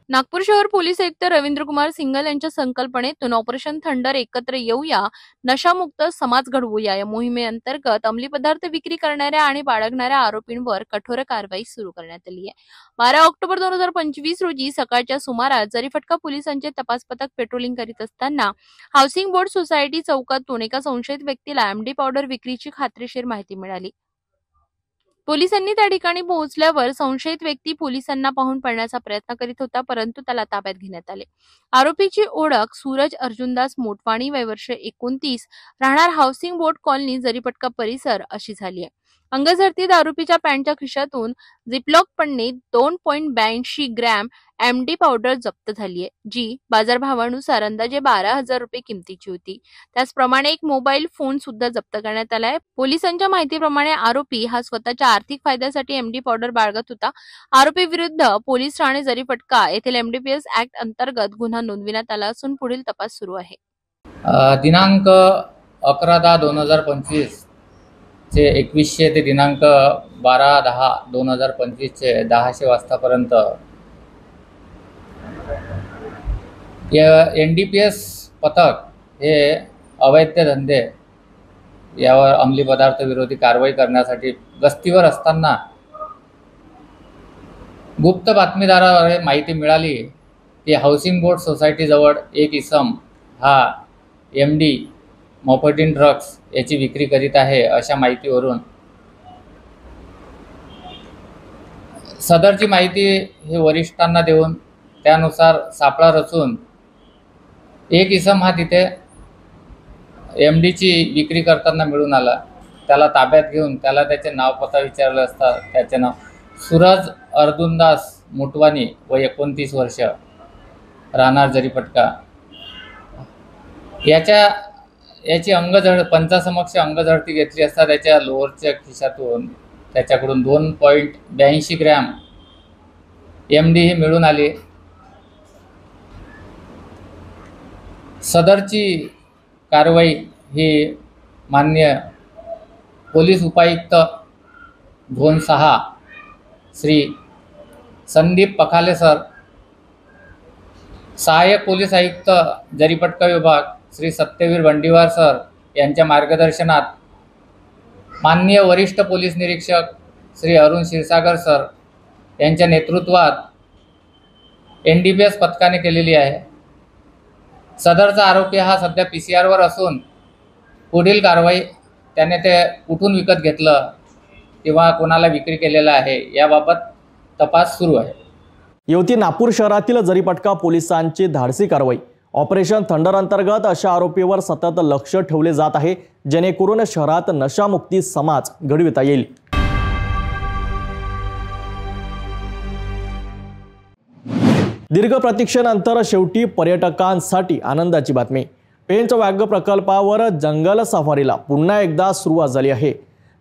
नागपूर शहर पोलीस आयुक्त रवींद्र कुमार सिंगल यांच्या संकल्पनेतून ऑपरेशन थंडर एकत्र येऊया, नशामुक्त समाज घडवूया या मोहिमेअंतर्गत अंमली पदार्थ विक्री करणाऱ्या आणि बाळगणाऱ्या आरोपींवर कठोर कारवाई सुरू करण्यात आली आहे। 12 ऑक्टोबर 2025 रोजी सकाळच्या सुमारास जरीफटका पोलिसांचे तपास पथक पेट्रोलिंग करीत असताना हाऊसिंग बोर्ड सोसायटी चौकातून एका संशयित व्यक्तीला MD पावडर विक्रीची खात्रीशीर माहिती मिळाली। पोलिसांनी त्या ठिकाणी पोहोचल्यावर संशयित व्यक्ती पोलिसांना पाहून पळण्याचा प्रयत्न करीत होता, परंतु त्याला ताब्यात घेण्यात आले। आरोपीची ओळख सूरज अर्जुनदास मोटवाणी वय वर्ष 29 राहणार हाऊसिंग बोर्ड कॉलनी जरीपटका परिसर अशी झाली आहे। अंगझडतीत आरोपीच्या पॅन्टच्या खिशातून झिपलॉक पन्ने 2.82 ग्रॅम MD पावडर जप्त झाली आहे, जी बाजारभावानुसार अंदाजे 12,000 रुपये किमतीची होती। त्याचप्रमाणे एक मोबाईल फोन सुद्धा जप्त करण्यात आलाय। पोलिसांच्या माहितीप्रमाणे आरोपी हा स्वतःच्या आर्थिक फायद्यासाठी MD पावडर बाळगत होता। आरोपी विरुद्ध पोलीस ठाणे जरीपटका येथील MDPS ऍक्ट अंतर्गत गुन्हा नोंदविण्यात आला असून पुढील तपास सुरू आहे। दिनांक 11/10/2025 चे 2100 ते दिनांक 12/10/2025 चे 10:00 वाजतापर्यंत NDPS पथक हे अवैध धंदे यावर अंमली पदार्थ विरोधी कारवाई करण्यासाठी गस्तीवर असताना गुप्त बातमीदाराद्वारे माहिती मिळाली की हाऊसिंग बोर्ड सोसायटी जवळ एक इसम हा MD मॉफर्टिन ड्रग्स याची विक्री करीत आहे। अशा माहितीवरून सदरची माहिती हे वरिष्ठांना देऊन त्यानुसार सापळा रचून एक इसम हा तिथे MDची विक्री करताना मिळून आला। त्याला ताब्यात घेऊन त्याला त्याचे नाव पत्ता विचारलं असता त्याचे नाव सूरज अर्जुनदास मोटवानी वय 29 वर्ष राहणार जरीपटका याची पंचासमक्ष अंगझडती घेतली असता त्याच्या लोअरच्या खिशातून त्याच्याकडून 2.82 ग्रॅम MD हे मिळून आले. सदरची कारवाई ही माननीय पोलीस उपायुक्त झोन 6 श्री संदीप पखाले सर, सहाय्यक पोलीस आयुक्त जरीपटका विभाग श्री सत्यवीर बंडीवार सर यांच्या मार्गदर्शनात माननीय वरिष्ठ पोलीस निरीक्षक श्री अरुण क्षीरसागर सर यांच्या नेतृत्वात NDPS पथकाने केलेली आहे. सदरचा आरोपी हा सध्या PCR असून पुढील कारवाई त्याने ते कुठून विकत घेतलं किंवा कोणाला विक्री केलेला आहे याबाबत तपास सुरू आहे. येवती नागपूर शहरातील जरीपटका पोलिसांची धाडसी कारवाई. ऑपरेशन थंडर अंतर्गत अशा आरोपीवर सतत लक्ष ठेवले जात आहे, जेणेकरून शहरात नशामुक्ती समाज घडविता येईल. दीर्घ प्रतीक्षेनंतर शेवटी पर्यटकांसाठी आनंदाची बातमी. पेंच व्याघ्र प्रकल्पावर जंगल सफारीला पुन्हा एकदा सुरुवात झाली आहे.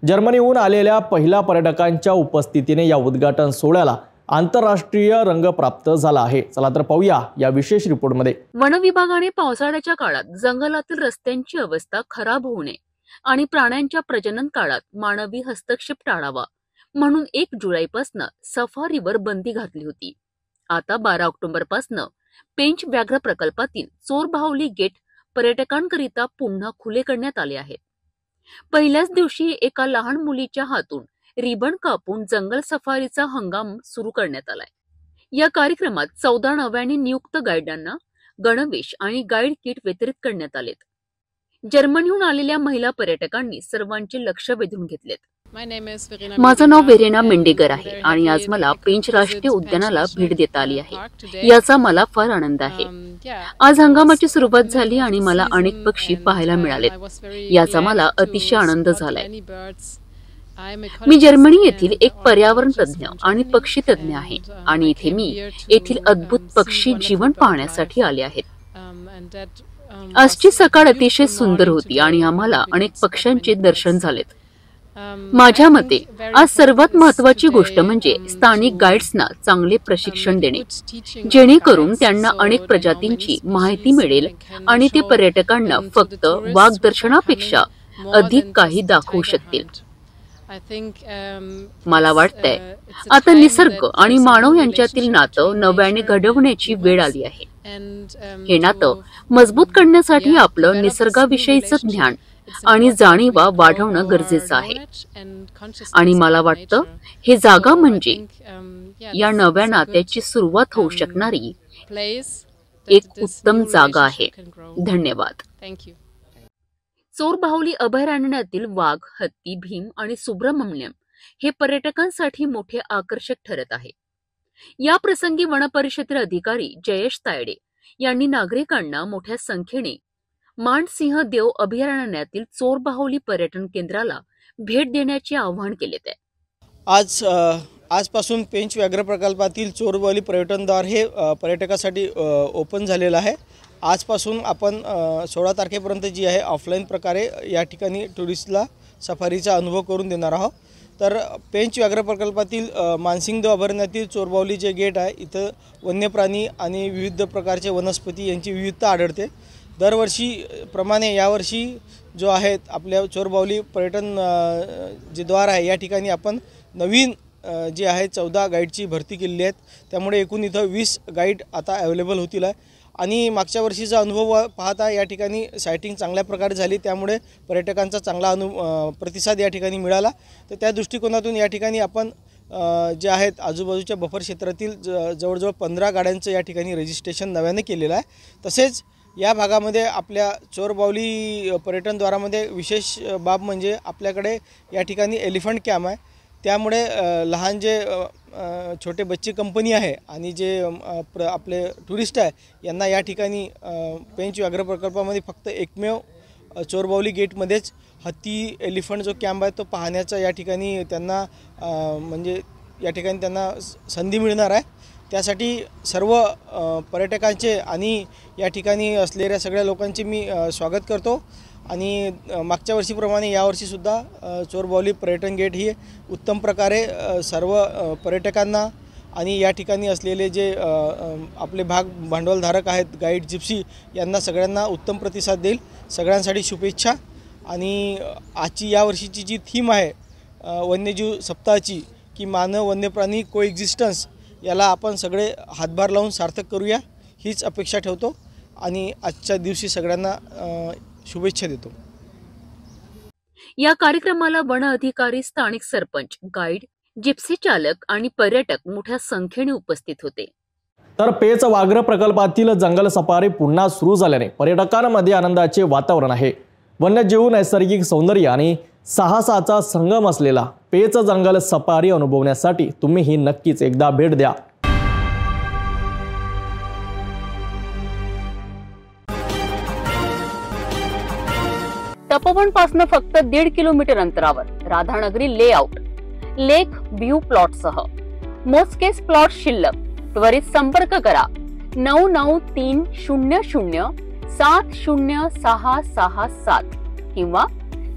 जर्मनीहून आलेल्या पहिल्या पर्यटकांच्या उपस्थितीने या उद्घाटन सोहळ्याला आंतरराष्ट्रीय रंग प्राप्त झाला आहे. चला तर पाहूया या विशेष रिपोर्टमध्ये. वन विभागाने पावसाळ्याच्या काळात जंगलातील रस्त्यांची अवस्था खराब होऊ नये आणि प्राण्यांच्या प्रजनन काळात मानवी हस्तक्षेप टाळावा म्हणून 1 जुलैपासून सफारीवर बंदी घातली होती. आता 12 ऑक्टोबरपासून पेंच व्याघ्र प्रकल्पातील चोरबाहुली गेट पर्यटकांकरिता पुन्हा खुले करण्यात आले आहेत. पहिल्याच दिवशी एका लहान मुलीच्या हातून रिबन कापून जंगल सफारीचा हंगाम सुरू करण्यात आलाय. या कार्यक्रमात 14 नव्याने नियुक्त गाईडांना गणवेश आणि गाईड किट वितरित करण्यात आलेत. जर्मनीहून आलेल्या महिला पर्यटकांनी सर्वांचे लक्ष वेधून घेतलेत. माझं नाव वेरेना मेंडेगर आहे आणि आज मला पेंच राष्ट्रीय उद्यानाला भेट देता आली आहे. याचा मला फार आनंद आहे. आज हंगामाची सुरुवात झाली आणि मला अनेक पक्षी पाहायला मिळालेत. याचा मला अतिशय आनंद झालाय. मी जर्मनी येथील एक पर्यावरण तज्ञ आणि पक्षी तज्ञ आहे आणि इथे मी येथील अद्भुत पक्षी जीवन पाहण्यासाठी आले आहेत. आजची सकाळ अतिशय सुंदर होती आणि आम्हाला अनेक पक्ष्यांचे दर्शन झालेत. माझ्या मते आज सर्वात महत्त्वाची गोष्ट म्हणजे स्थानिक गाईड्सना चांगले प्रशिक्षण देणे, जेणेकरून त्यांना अनेक प्रजातींची माहिती मिळेल आणि ते पर्यटकांना फक्त वाघ दर्शनापेक्षा अधिक काही दाखवू शकतील. मला वाटतंय आता निसर्ग आणि मानव यांच्यातील नातं नव्याने घडवण्याची वेळ आली आहे. हे नातं मजबूत करण्यासाठी आपलं निसर्गाविषयीचं ज्ञान आणि जाणीवा वाढवणं गरजेचं आहे. आणि मला वाटतं हे जागा म्हणजे या नव्या नात्याची सुरुवात होऊ शकणारी एक उत्तम जागा आहे. धन्यवाद. चोरबाहुली अभयारण्यातील वाघ, हत्ती, भीम आणि सुब्रमण्यम हे पर्यटकांसाठी मोठे आकर्षक ठरत आहे. या प्रसंगी वनपरिषदेतील अधिकारी जयेश तायडे यांनी नागरिकांना मोठ्या संख्येने मानसिंह देव अभयारण्यातील चोरबाहुली पर्यटन केंद्राला भेट देण्याचे आवाहन केले. आजपासून पेंच व्याघ्र प्रकल्पातील चोरबाहुली पर्यटनद्वार हे पर्यटकासाठी ओपन झालेलं आहे. आजपासून आपण 16 तारखेपर्यंत जी आहे ऑफलाईन प्रकारे या ठिकाणी टुरिस्टला सफारीचा अनुभव करून देणार आहोत. तर पेंच व्याघ्र प्रकल्पातील मानसिंगदेव अभयारण्यातील चोरबाहुली जे गेट आहे इथं वन्यप्राणी आणि विविध प्रकारचे वनस्पती यांची विविधता आढळते. दरवर्षी प्रमाणे यावर्षी जो आहे आपल्या चोरबाहुली पर्यटन जे द्वार आहे या ठिकाणी आपण नवीन जे आहे 14 गाईडची भरती केलेली आहेत. त्यामुळे एकूण इथं 20 गाईड आता अवेलेबल होतील आहे. आणि मागच्या वर्षीचा अनुभव पाहता या ठिकाणी सायटिंग चांगल्या प्रकारे झाली, त्यामुळे पर्यटकांचा चांगला प्रतिसाद या ठिकाणी मिळाला. तर त्या दृष्टिकोनातून या ठिकाणी आपण जे आहेत आजूबाजूच्या बफर क्षेत्रातील जवळजवळ 15 गाड्यांचं या ठिकाणी रजिस्ट्रेशन नव्याने केलेलं आहे. तसेच या भागामध्ये आपल्या चोरबाहुली पर्यटनद्वारामध्ये विशेष बाब म्हणजे आपल्याकडे या ठिकाणी एलिफंट कॅम्प आहे. त्यामुळे लहान जे छोटे बच्चे कंपनी आहे आणि जे आपले टुरिस्ट आहे यांना या ठिकाणी पेंच व्याघ्र प्रकल्पामध्ये फक्त एकमेव चोरबाहुली गेटमध्येच हत्ती एलिफंट जो कॅम्प आहे तो पाहण्याचा या ठिकाणी त्यांना म्हणजे या ठिकाणी त्यांना संधी मिळणार आहे. त्यासाठी सर्व पर्यटकांचे आणि या ठिकाणी असलेल्या सगळ्या लोकांचे मी स्वागत करतो आणि मागच्या वर्षीप्रमाणे यावर्षीसुद्धा चोरबावली पर्यटन गेट ही उत्तम प्रकारे सर्व पर्यटकांना आणि या ठिकाणी असलेले जे आपले भांडवलधारक आहेत गाईड जिप्सी यांना सगळ्यांना उत्तम प्रतिसाद देईल। सगळ्यांसाठी शुभेच्छा। आणि आजची यावर्षीची जी थीम आहे वन्यजीव सप्ताहाची की मानव वन्यप्राणी कोएक्झिस्टन्स याला आपण सगळे हातभार लावून सार्थक करूया हीच अपेक्षा ठेवतो आणि आजच्या दिवशी सगळ्यांना शुभेच्छा देतो। या कार्यक्रमाला वन अधिकारी, स्थानिक सरपंच, गाईड, जिप्सी चालक आणि पर्यटक मोठ्या संख्येने उपस्थित होते। तर पेच व्याघ्र प्रकल्पातील जंगल सफारी पुन्हा सुरू झाल्याने पर्यटकांमध्ये आनंदाचे वातावरण आहे। वन्यजीव, नैसर्गिक सौंदर्य आणि साहसाचा संगम असलेला पेच जंगल सफारी अनुभवण्यासाठी तुम्हीही नक्कीच एकदा भेट द्या। तपोवन पासून फक्त 1.5 किलोमीटर अंतरावर राधानगरी लेआउट लेक व्ह्यू प्लॉट सह मोजकेच प्लॉट शिल्लक। त्वरित संपर्क करा 9930706667 किंवा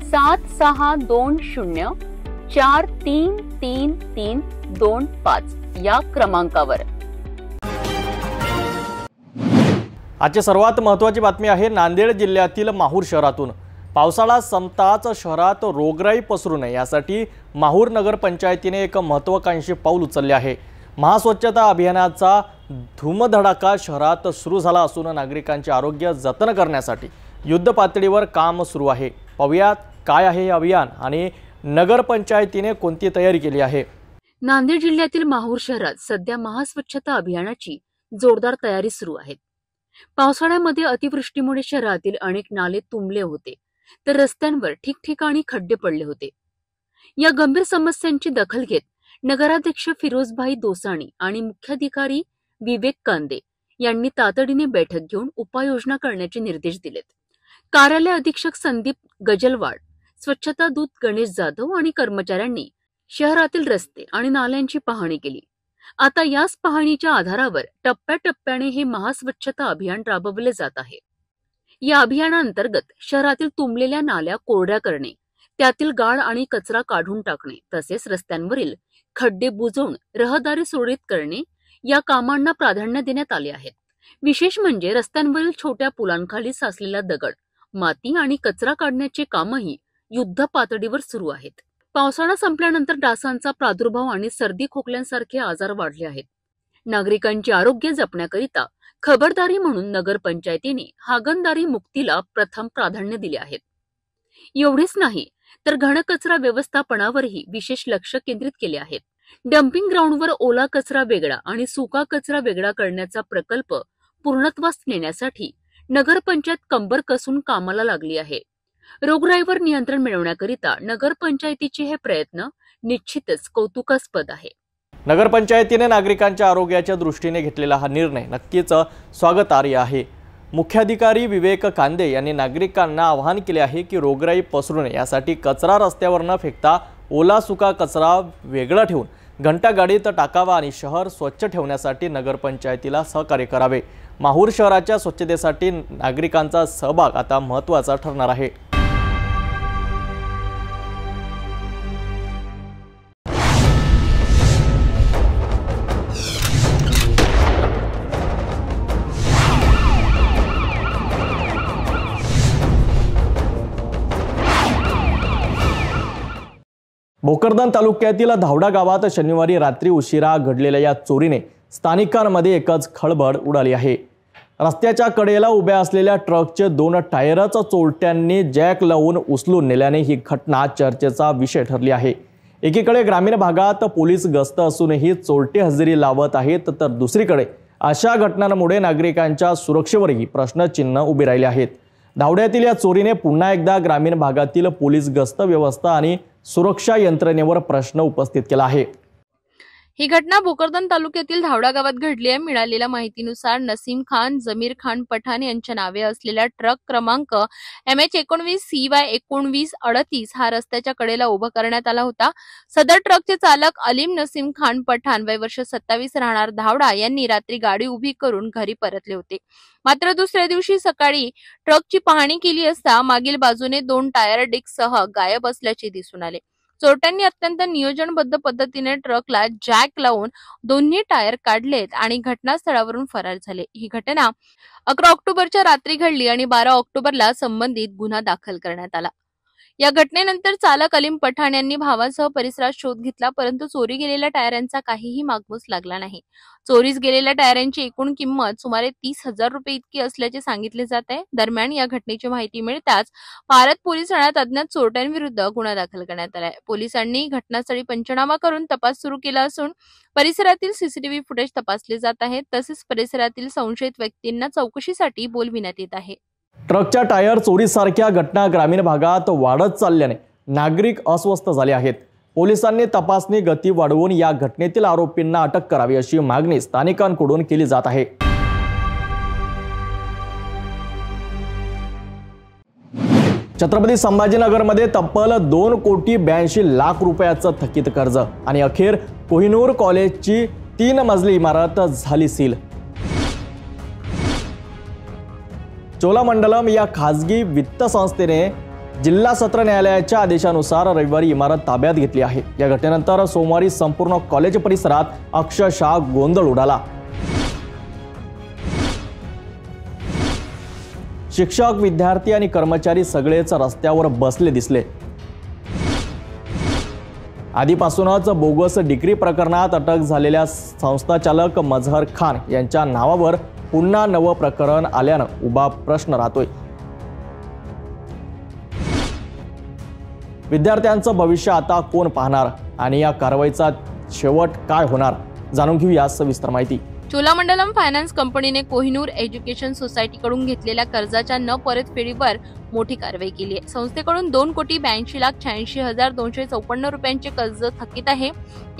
7620433325 या क्रमांकावर। आजची सर्वात महत्त्वाची बातमी आहे नांदेड जिल्ह्यातील माहूर शहरातून। पावसाळा संपताच शहरात रोगराई पसरू नये यासाठी माहूर नगरपंचायतीने एक महत्त्वाकांक्षी पाऊल उचलले आहे। महास्वच्छता अभियानाचा धूमधडाका शहरात सुरू झाला असून नागरिकांचे आरोग्य जतन करण्यासाठी युद्ध पातळीवर काम सुरू आहे। पाहूयात काय आहे हे अभियान आणि नगरपंचायतीने कोणती तयारी केली आहे। नांदेड जिल्ह्यातील माहूर शहरात सध्या महास्वच्छता अभियानाची जोरदार तयारी सुरू आहे। पावसाळ्यामध्ये अतिवृष्टीमुळे शहरातील अनेक नाले तुंबले होते तर रस्त्यांवर ठिकठिकाणी खड्डे पडले होते। या गंभीर समस्यांची दखल घेत नगराध्यक्ष फिरोजभाई दोसाणी आणि मुख्याधिकारी विवेक कांदे यांनी तातडीने बैठक घेऊन उपाययोजना करण्याचे निर्देश दिलेत। कार्यालय अधीक्षक संदीप गजलवाड, स्वच्छता दूत गणेश जाधव आणि कर्मचाऱ्यांनी शहरातील रस्ते आणि नाल्यांची पाहणी केली। आता याच पाहणीच्या आधारावर टप्प्याटप्प्याने हे महास्वच्छता अभियान राबवले जात आहे। या अभियानांतर्गत शहरातील तुंबलेल्या नाल्या कोरड्या करणे, त्यातील गाळ आणि कचरा काढून टाकणे तसेच रस्त्यांवरील खड्डे बुजवून रहदारी सुरळीत करणे या कामांना प्राधान्य देण्यात आले आहे। विशेष म्हणजे रस्त्यांवरील छोट्या पुलांखाली साचलेला दगड, माती आणि कचरा काढण्याचे कामही युद्ध पातळीवर सुरू आहेत। पावसाळा संपल्यानंतर डासांचा प्रादुर्भाव आणि सर्दी खोकल्यांसारखे आजार वाढले आहेत। नागरिकांचे आरोग्य जपण्याकरिता खबरदारी म्हणून नगरपंचायतीने हागणदारी मुक्तीला प्रथम प्राधान्य दिले आहे। एवढेच नाही तर घनकचरा व्यवस्थापनावरही विशेष लक्ष केंद्रित केले आहे। डम्पिंग ग्राउंडवर ओला कचरा वेगळा आणि सुका कचरा वेगळा करण्याचा प्रकल्प पूर्णत्वास नेण्यासाठी नगरपंचायत कंबर कसून कामाला लागली आहे। रोगराईवर नियंत्रण मिळवण्याकरिता नगरपंचायतीचे हे प्रयत्न निश्चितच कौतुकास्पद आहे। नगरपंचायतीने नागरिकांच्या आरोग्याच्या दृष्टीने घेतलेला हा निर्णय नक्कीच स्वागतार्ह आहे। मुख्याधिकारी विवेक कांदे यांनी नागरिकांना आवाहन केले आहे की रोगराई पसरू नये यासाठी कचरा रस्त्यावर न फेकता ओला सुका कचरा वेगळा ठेवून घंटागाडीत टाकावा आणि शहर स्वच्छ ठेवण्यासाठी नगरपंचायतीला सहकार्य करावे। माहूर शहराच्या स्वच्छतेसाठी नागरिकांचा सहभाग आता महत्त्वाचा ठरणार आहे। भोकरदन तालुक्यातील धावडा गावात शनिवारी रात्री उशिरा घडलेल्या या चोरीने स्थानिकांमध्ये एकच खळबळ उडाली आहे। रस्त्याच्या कडेला उभ्या असलेल्या ट्रकचे 2 टायरच चोरट्यांनी जॅक लावून उचलून नेल्याने ही घटना चर्चेचा विषय ठरली आहे। एकीकडे ग्रामीण भागात पोलीस गस्त असूनही चोरटे हजेरी लावत आहेत तर दुसरीकडे अशा घटनांमुळे नागरिकांच्या सुरक्षेवरही प्रश्नचिन्ह उभे राहिले आहेत। धावड्यातील या चोरीने पुन्हा एकदा ग्रामीण भागातील पोलीस गस्त व्यवस्था आणि सुरक्षा यंत्रणेवर प्रश्न उपस्थित केला आहे। ही घटना भोकरदन तालुक्यातील धावडा गावात घडली आहे. मिळालेल्या माहितीनुसार नसीम खान, जमीर खान पठाण यांच्या नावे असलेला ट्रक क्रमांक MH19 CY 1938 हा रस्त्याच्या कडेला उभा करण्यात आला होता. सदर ट्रकचे चालक अलीम नसीम खान पठाण वय वर्ष 27 राहणार धावडा यांनी रात्री गाडी उभी करून घरी परतले होते. मात्र दुसऱ्या दिवशी सकाळी ट्रकची पाहणी केली असता मागील बाजूने 2 टायर डिस्कसह गायब असल्याचे दिसून आले. चोरट्यांनी अत्यंत नियोजनबद्ध पद्धतीने ट्रकला जॅक लावून दोन्ही टायर काढलेत आणि घटनास्थळावरून फरार झाले. ही घटना 11 ऑक्टोबरच्या रात्री घडली आणि 12 ऑक्टोबरला संबंधित गुन्हा दाखल करण्यात आला. या घटनेनंतर चालक अलीम पठाण यांनी भावासह परिसरात शोध घेतला, परंतु चोरी गेलेल्या टायरांचा काहीही मागमूस लागला नाही. चोरीस गेलेल्या टायरांची एकूण किंमत सुमारे 30,000 रुपये इतकी असल्याचे सांगितले जात आहे. दरम्यान या घटनेची माहिती मिळताच भारत पोलीस ठाण्यात अज्ञात चोरट्यांविरुद्ध गुन्हा दाखल करण्यात आला आहे. पोलिसांनी घटनास्थळी पंचनामा करून तपास सुरू केला असून परिसरातील सीसीटीव्ही फुटेज तपासले जात आहेत. तसेच परिसरातील संशयित व्यक्तींना चौकशीसाठी बोलविण्यात येत आहे. ट्रकच्या टायर चोरीसारख्या घटना ग्रामीण भागात वाढत चालल्याने नागरिक अस्वस्थ झाले आहेत. पोलिसांनी तपासणी गती वाढवून या घटनेतील आरोपींना अटक करावी अशी मागणी स्थानिकांकडून केली जात आहे. छत्रपती संभाजीनगरमध्ये तब्बल 2,82,00,000 रुपयाचं थकीत कर्ज आणि अखेर कोहिनूर कॉलेजची 3 मजली इमारत झाली सील. चोलामंडलम या खासगी वित्त संस्थेने जिल्हा सत्र न्यायालयाच्या आदेशानुसार रविवारी इमारत ताब्यात घेतली आहे. या घटनेनंतर सोमवारी संपूर्ण कॉलेज परिसरात अक्षरशः गोंधळ उडाला. शिक्षक, विद्यार्थी आणि कर्मचारी सगळेच रस्त्यावर बसले दिसले. आधीपासूनच बोगस डिग्री प्रकरणात अटक झालेल्या संस्थाचालक मझहर खान यांच्या नावावर पुन्हा नवं प्रकरण आल्यानं उभा प्रश्न राहतोय. विद्यार्थ्यांचं भविष्य आता कोण पाहणार आणि या कारवाईचा शेवट काय होणार, जाणून घेऊया सविस्तर माहिती. चोलामंडलम फायनान्स कंपनीने कोहिनूर एज्युकेशन सोसायटीकडून घेतलेल्या कर्जाच्या न परतफेडीवर मोठी कारवाई केली आहे. संस्थेकडून 2,82,86,254 रुपयांचे कर्ज थकीत आहे.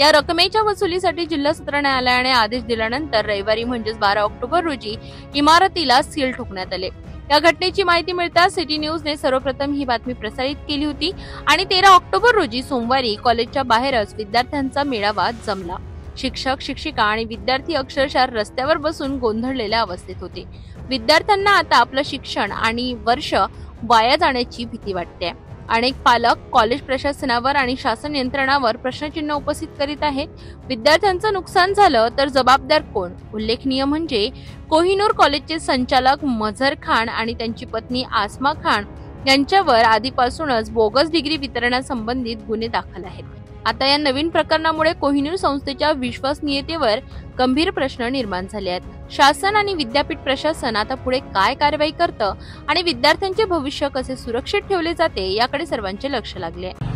या रकमेच्या वसुलीसाठी जिल्हा सत्र न्यायालयाने आदेश दिल्यानंतर रविवारी म्हणजेच 12 ऑक्टोबर रोजी इमारतीला सील ठोकण्यात आले. या घटनेची माहिती मिळताच सिटी न्यूजने सर्वप्रथम ही बातमी प्रसारित केली होती आणि 13 ऑक्टोबर रोजी सोमवारी कॉलेजच्या बाहेरच विद्यार्थ्यांचा मेळावा जमला. शिक्षक, शिक्षिका आणि विद्यार्थी अक्षरशः रस्त्यावर बसून गोंधळलेल्या अवस्थेत होते. विद्यार्थ्यांना आता आपलं शिक्षण आणि वर्ष वाया जाण्याची भीती वाटते. अनेक पालक कॉलेज प्रशासनावर आणि शासन यंत्रणावर प्रश्नचिन्ह उपस्थित करीत आहेत. विद्यार्थ्यांचं नुकसान झालं तर जबाबदार कोण? उल्लेखनीय म्हणजे कोहिनूर कॉलेजचे संचालक मझहर खान आणि त्यांची पत्नी आसमा खान यांच्यावर आधीपासूनच बोगस डिग्री वितरणासंबंधित गुन्हे दाखल आहेत. आता या नवीन प्रकरणामुळे कोहिनूर संस्थेच्या विश्वसनीयतेवर गंभीर प्रश्न निर्माण झाले आहेत. शासन आणि विद्यापीठ प्रशासन आता पुढे काय कारवाई करतं आणि विद्यार्थ्यांचे भविष्य कसे सुरक्षित ठेवले जाते याकडे सर्वांचे लक्ष लागले आहे.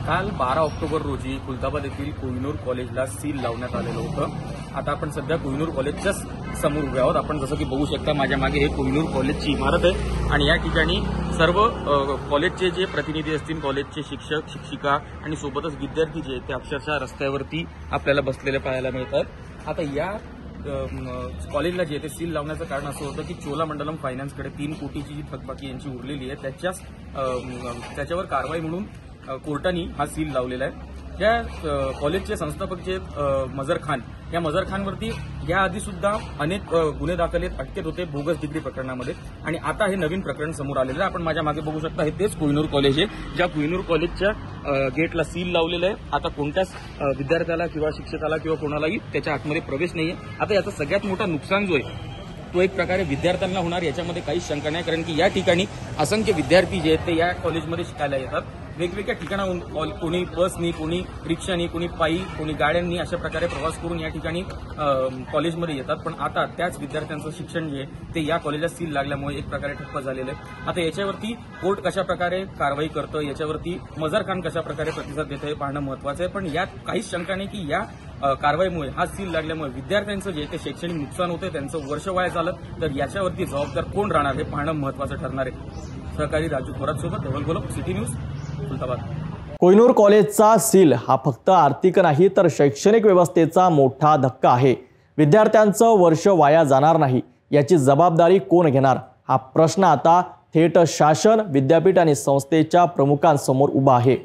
काल 12 ऑक्टोबर रोजी खुलताबाद येथील कोहिनूर कॉलेजला सील लावण्यात आलेलं होतं. आता आपण सध्या कोहिनूर कॉलेजच्याच समोर उभे आहोत. आपण जसं की बघू शकता माझ्या मागे हे कोहिनूर कॉलेजची इमारत आहे आणि या ठिकाणी सर्व कॉलेजचे जे प्रतिनिधी असतील, कॉलेजचे शिक्षक, शिक्षिका आणि सोबतच विद्यार्थी जे ते अक्षरशः रस्त्यावरती आपल्याला बसलेले पाहायला मिळतात. आता या कॉलेजला जे ते सील लावण्याचं कारण असं होतं की चोलामंडलम फायनान्सकडे 3 कोटीची जी थकबाकी यांची उरलेली आहे त्याच्यावर कारवाई म्हणून कोर्टाने हा सील लावलेला आहे. या कॉलेजचे संस्थापक जे मझहर खान, या मझहर खानवरती याआधी सुद्धा अनेक गुन्हे दाखल अटकेत होते बोगस डिग्री प्रकरणामध्ये आणि आता हे नवीन प्रकरण समोर आलेलं आहे. आपण माझ्या मागे बघू शकता हे तेच कोहिनूर कॉलेज आहे, ज्या कोहिनूर कॉलेजच्या गेटला सील लावलेलं आहे. आता कोणत्याच विद्यार्थ्याला किंवा शिक्षकाला किंवा कोणालाही त्याच्या आतमध्ये प्रवेश नाहीये. आता याचं सगळ्यात मोठा नुकसान जो आहे तो एक प्रकारे विद्यार्थ्यांना होणार याच्यामध्ये काहीच शंका नाही, कारण की या ठिकाणी असंख्य विद्यार्थी जे आहेत ते या कॉलेजमध्ये शिकायला येतात. वेगवेगळ्या ठिकाणाहून कोणी बसनी, कोणी रिक्षानी, कोणी पायी, कोणी गाड्यांनी अशा प्रकारे प्रवास करून या ठिकाणी कॉलेजमध्ये येतात. पण आता त्याच विद्यार्थ्यांचं शिक्षण जे आहे ते या कॉलेजला सील लागल्यामुळे एक प्रकारे ठप्प झालेलं आहे. आता याच्यावरती कोर्ट कशा प्रकारे कारवाई करतं, याच्यावरती मझहर खान कशा प्रकारे प्रतिसाद देतं हे पाहणं महत्वाचं आहे. पण यात काहीच शंका नाही की या कारवाईमुळे, हा सील लागल्यामुळे विद्यार्थ्यांचं जे ते शैक्षणिक नुकसान होतं, त्यांचं वर्ष वाया झालं तर याच्यावरती जबाबदार कोण राहणार हे पाहणं महत्वाचं ठरणार आहे. सहकारी राजू थोरात सोबत धवल गोलप, सिटी न्यूज, खुलताबाद. कोहिनूर कॉलेजचा सील हा फक्त आर्थिक नाही तर शैक्षणिक व्यवस्थेचा मोठा धक्का आहे. विद्यार्थ्यांचं वर्ष वाया जाणार नाही याची जबाबदारी कोण घेणार हा प्रश्न आता थेट शासन, विद्यापीठ आणि संस्थेच्या प्रमुखांसमोर उभा आहे.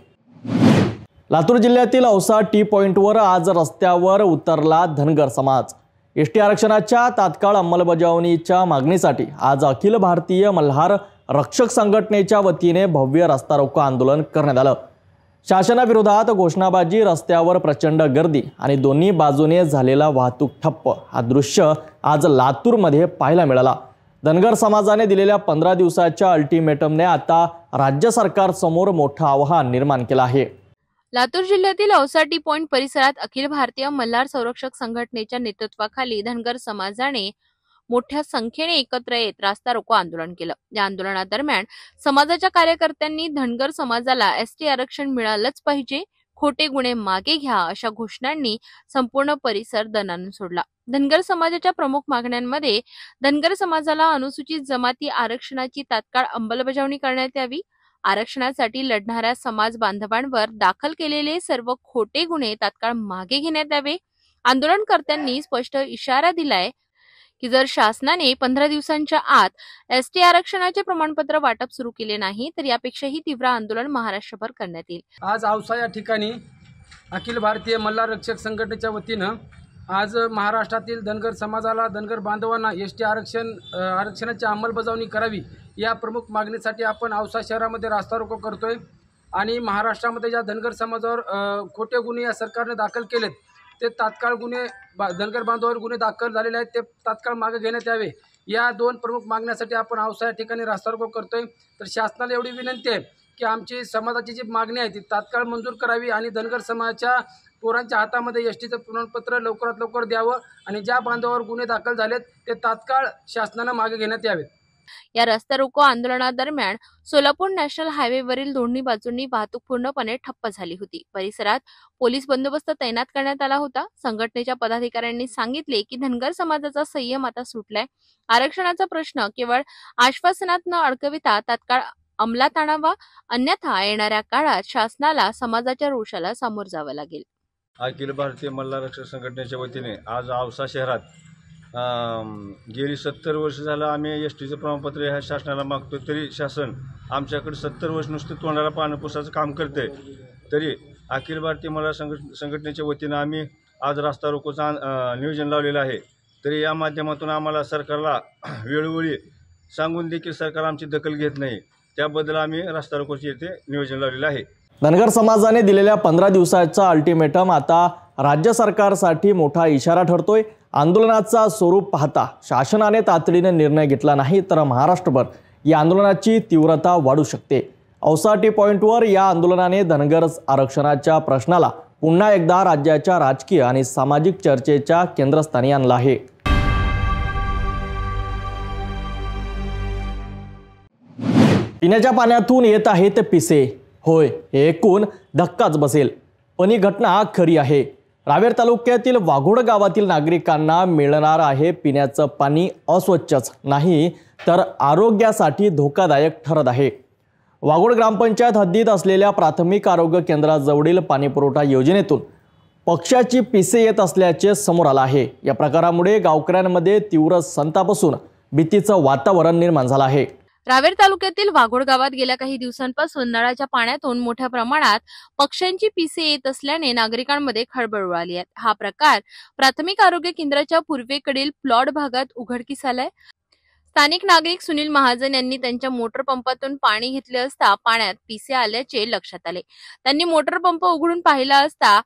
लातूर जिल्ह्यातील औसा टी पॉइंटवर आज रस्त्यावर उतरला धनगर समाज. एसटी आरक्षणाच्या तात्काळ अंमलबजावणीच्या मागणीसाठी आज अखिल भारतीय मल्हार रक्षक संघटनेच्या वतीने भव्य रस्ता रोको आंदोलन करण्यात आलं. शासनाविरोधात घोषणाबाजी, रस्त्यावर प्रचंड गर्दी आणि दोन्ही बाजूने झालेला वाहतूक ठप्प हा दृश्य आज लातूरमध्ये पाहायला मिळाला. धनगर समाजाने दिलेल्या 15 दिवसाच्या अल्टिमेटमने आता राज्य सरकारसमोर मोठं आव्हान निर्माण केलं आहे. लातूर जिल्ह्यातील औसा टी पॉइंट परिसरात अखिल भारतीय मल्हार संरक्षक संघटनेच्या नेतृत्वाखाली धनगर समाजाने मोठ्या संख्येने एकत्र येत रास्ता रोको आंदोलन केलं. या आंदोलनादरम्यान समाजाच्या कार्यकर्त्यांनी धनगर समाजाला एसटी आरक्षण मिळालंच पाहिजे, खोटे गुन्हे मागे घ्या अशा घोषणांनी संपूर्ण परिसर दणाणून सोडला. धनगर समाजाच्या प्रमुख मागण्यांमध्ये धनगर समाजाला अनुसूचित जमाती आरक्षणाची तात्काळ अंमलबजावणी करण्यात यावी, आरक्षणासाठी लढणाऱ्या समाज बांधवांवर दाखल केलेले सर्व खोटे गुन्हे तात्काळ मागे घेण्यात यावे. आंदोलनकर्त्यांनी स्पष्ट इशारा दिलाय की जर शासनाने 15 दिवसांच्या आत एसटी आरक्षणाचे प्रमाणपत्र वाटप सुरू केले नाही तर यापेक्षाही तीव्र आंदोलन महाराष्ट्रभर करण्यात येईल. आज औसा या ठिकाणी अखिल भारतीय मल्हार रक्षक संघटनेच्या वतीनं आज महाराष्ट्रातील धनगर समाजाला, धनगर बांधवांना एसटी आरक्षणाची अंमलबजावणी करावी या प्रमुख मागणीसाठी आपण औसा शहरामध्ये रास्ता रोको करतोय. आणि महाराष्ट्रामध्ये ज्या धनगर समाजावर खोटे गुन्हे या सरकारने दाखल केलेत ते तात्काळ गुन्हे, धनगर बांधवावर गुन्हे दाखल झालेले आहेत ते तात्काळ मागे घेण्यात यावे. या दोन प्रमुख मागण्यासाठी आपण औसा या ठिकाणी रास्ता रोको करतोय. तर शासनाला एवढी विनंती आहे की आमची समाजाची जी मागणी आहे ती तात्काळ मंजूर करावी आणि धनगर समाजाच्या पोरांच्या हातामध्ये एसटीचं प्रमाणपत्र लवकरात लवकर द्यावं आणि ज्या बांधवावर गुन्हे दाखल झालेत ते तात्काळ शासनानं मागे घेण्यात यावेत. या रस्ता रोको आंदोलनादरम्यान सोलापूर नॅशनल हायवेवरील दोन्ही बाजूंनी वाहतूक पूर्णपणे ठप्प झाली होती. परिसरात पोलीस बंदोबस्त तैनात करण्यात आला होता. संघटनेच्या पदाधिकाऱ्यांनी सांगितले की धनगर समाजाचा संयम आता सुटलाय. आरक्षणाचा प्रश्न केवळ आश्वासनात न अडकविता तात्काळ अंमलात आणावा, अन्यथा येणाऱ्या काळात शासनाला समाजाच्या रोषाला सामोर जावं लागेल. अखिल भारतीय मल्हार रक्षक संघटनेच्या वतीने आज औसा शहरात गेली 70 वर्ष झालं आम्ही एसटीचं प्रमाणपत्र ह्या शासनाला मागतोय. तरी शासन आमच्याकडे 70 वर्ष नुसतं तोंडाला पानं पुसाचं काम करते. तरी अखिल भारतीय मल्हार संघटनेच्या वतीनं आम्ही आज रास्ता रोकोचं नियोजन लावलेलं आहे. तरी या माध्यमातून आम्हाला सरकारला वेळोवेळी सांगून देखील सरकार आमची दखल घेत नाही. त्याबद्दल आम्ही रास्ता रोकोचे येथे नियोजन लावलेलं आहे. धनगर समाजाने दिलेल्या 15 दिवसाचा अल्टिमेटम आता राज्य सरकारसाठी मोठा इशारा ठरतोय. आंदोलनाचा स्वरूप पाहता शासनाने तातडीने निर्णय घेतला नाही तर महाराष्ट्रभर या आंदोलनाची तीव्रता वाढू शकते. औसा टी पॉइंटवर या आंदोलनाने धनगर आरक्षणाच्या प्रश्नाला पुन्हा एकदा राज्याच्या राजकीय आणि सामाजिक चर्चेच्या केंद्रस्थानी आणलं आहे. पिण्याच्या पाण्यातून येत आहेत पिसे. होय, हे ऐकून धक्काच बसेल, पण ही घटना खरी आहे. रावेर तालुक्यातील वाघोड गावातील नागरिकांना मिळणार आहे पिण्याचं पाणी अस्वच्छच नाही तर आरोग्यासाठी धोकादायक ठरत आहे. वाघोड ग्रामपंचायत हद्दीत असलेल्या प्राथमिक आरोग्य केंद्राजवळील पाणीपुरवठा योजनेतून पक्ष्याची पिसे येत असल्याचे समोर आलं आहे. या प्रकारामुळे गावकऱ्यांमध्ये तीव्र संताप असून भीतीचं वातावरण निर्माण झालं आहे. रावेर तालुक्यातील वाघोड गावात गेल्या काही दिवसांपासून नळाच्या पाण्यातून मोठ्या प्रमाणात पक्ष्यांची पिसे येत असल्याने नागरिकांमध्ये खळबळ उडाली आहे. हा प्रकार प्राथमिक आरोग्य केंद्राच्या पूर्वेकडील प्लॉट भागात उघडकीस आलाय. स्थानिक नागरिक सुनील महाजन यांनी त्यांच्या मोटर पंपातून पाणी घेतले असता पाण्यात पिसे आल्याचे लक्षात आले. त्यांनी मोटर पंप उघडून पाहिला असता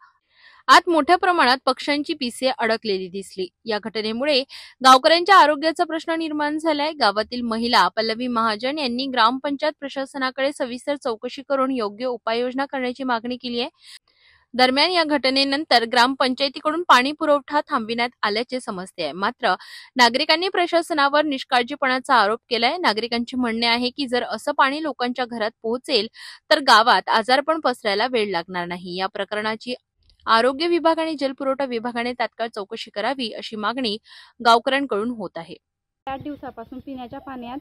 आत मोठ्या प्रमाणात पक्ष्यांची पिसे अडकलेली दिसली. या घटनेमुळे गावकऱ्यांच्या आरोग्याचा प्रश्न निर्माण झालाय. गावातील महिला पल्लवी महाजन यांनी ग्रामपंचायत प्रशासनाकडे सविस्तर चौकशी करून योग्य उपाययोजना करण्याची मागणी केली आहे. दरम्यान या घटनेनंतर ग्रामपंचायतीकडून पाणी पुरवठा थांबविण्यात आल्याचे समजते आहे. मात्र नागरिकांनी प्रशासनावर निष्काळजीपणाचा आरोप केलाय. नागरिकांचे म्हणणे आहे की जर असं पाणी लोकांच्या घरात पोहोचेल तर गावात आजारपण पसरायला वेळ लागणार नाही. या प्रकरणाची आरोग्य विभाग आणि जलपुरवठा विभागाने तात्काळ चौकशी करावी अशी मागणी गावकऱ्यांकडून होत आहे. 8 दिवसापासून पिण्याच्या पाण्यात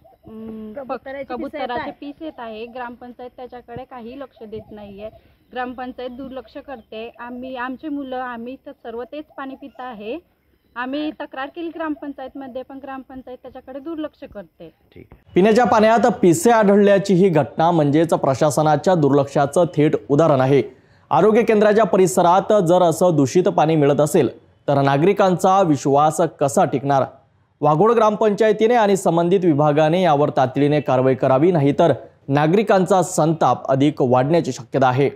कबुतराचे पीस येत आहे. ग्रामपंचायत त्याच्याकडे काही लक्ष देत नाहीये. ग्रामपंचायत दुर्लक्ष करते. आमचे मुलं आम्ही तर सर्व तेच पाणी पित आहे. आम्ही तक्रार केली ग्रामपंचायतमध्ये, पण ग्रामपंचायत त्याच्याकडे दुर्लक्ष करते. पिण्याच्या पाण्यात पिसे आढळल्याची ही घटना म्हणजेच प्रशासनाच्या दुर्लक्षाचं थेट उदाहरण आहे. आरोग्य केंद्राच्या परिसरात जर असं दूषित पाणी मिळत असेल तर नागरिकांचा विश्वास कसा टिकणार? वाघोड ग्रामपंचायतीने आणि संबंधित विभागाने यावर तातडीने कारवाई करावी, नाहीतर नागरिकांचा संताप अधिक वाढण्याची शक्यता आहे.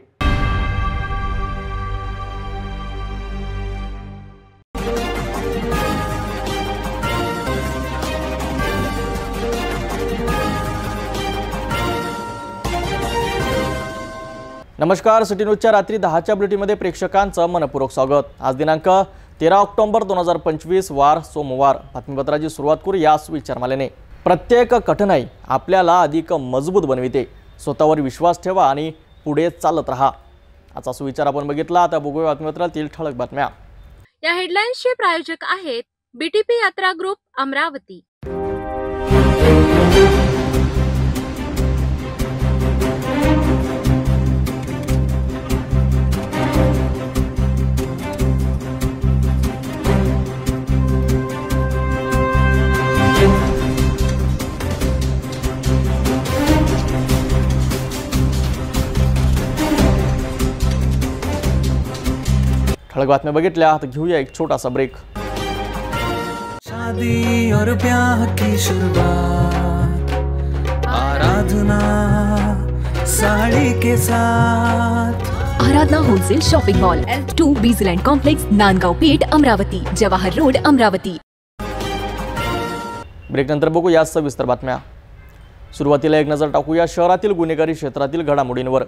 नमस्कार, सिटी न्यूजच्या रात्री 10च्या बुलेटिनमध्ये प्रेक्षकांचं मनपूर्वक स्वागत. आज दिनांक 13 ऑक्टोबर 2025 वार सोमवार. बातमीपत्राची सुरुवात करू या विचारमालेने. प्रत्येक कठीणाई आपल्याला अधिक मजबूत बनविते. स्वतःवर विश्वास ठेवा आणि पुढे चालत राहा. आजचा सुविचार आपण बघितला. आता बघूया बातमीपत्रातील ठळक बातम्या. या हेडलाईन्सचे प्रायोजक आहेत बीटीपी यात्रा ग्रुप अमरावती. ठळक बातम्या बघितल्या. आता घेऊया एक छोटासा ब्रेक. शादी और ब्याह की शुरुआत आराधना साड़ी के साथ. Aradhana wholesale shopping mall, L2 बीजलैंड complex, Nandgaon Peth, Amravati, Jawahar road, Amravati. Break नंतर बघूया सविस्तर बातम्या. सुरुवातीला एक नजर टाकूया शहरातील गुन्हेगारी क्षेत्रातील घडामोडींवर.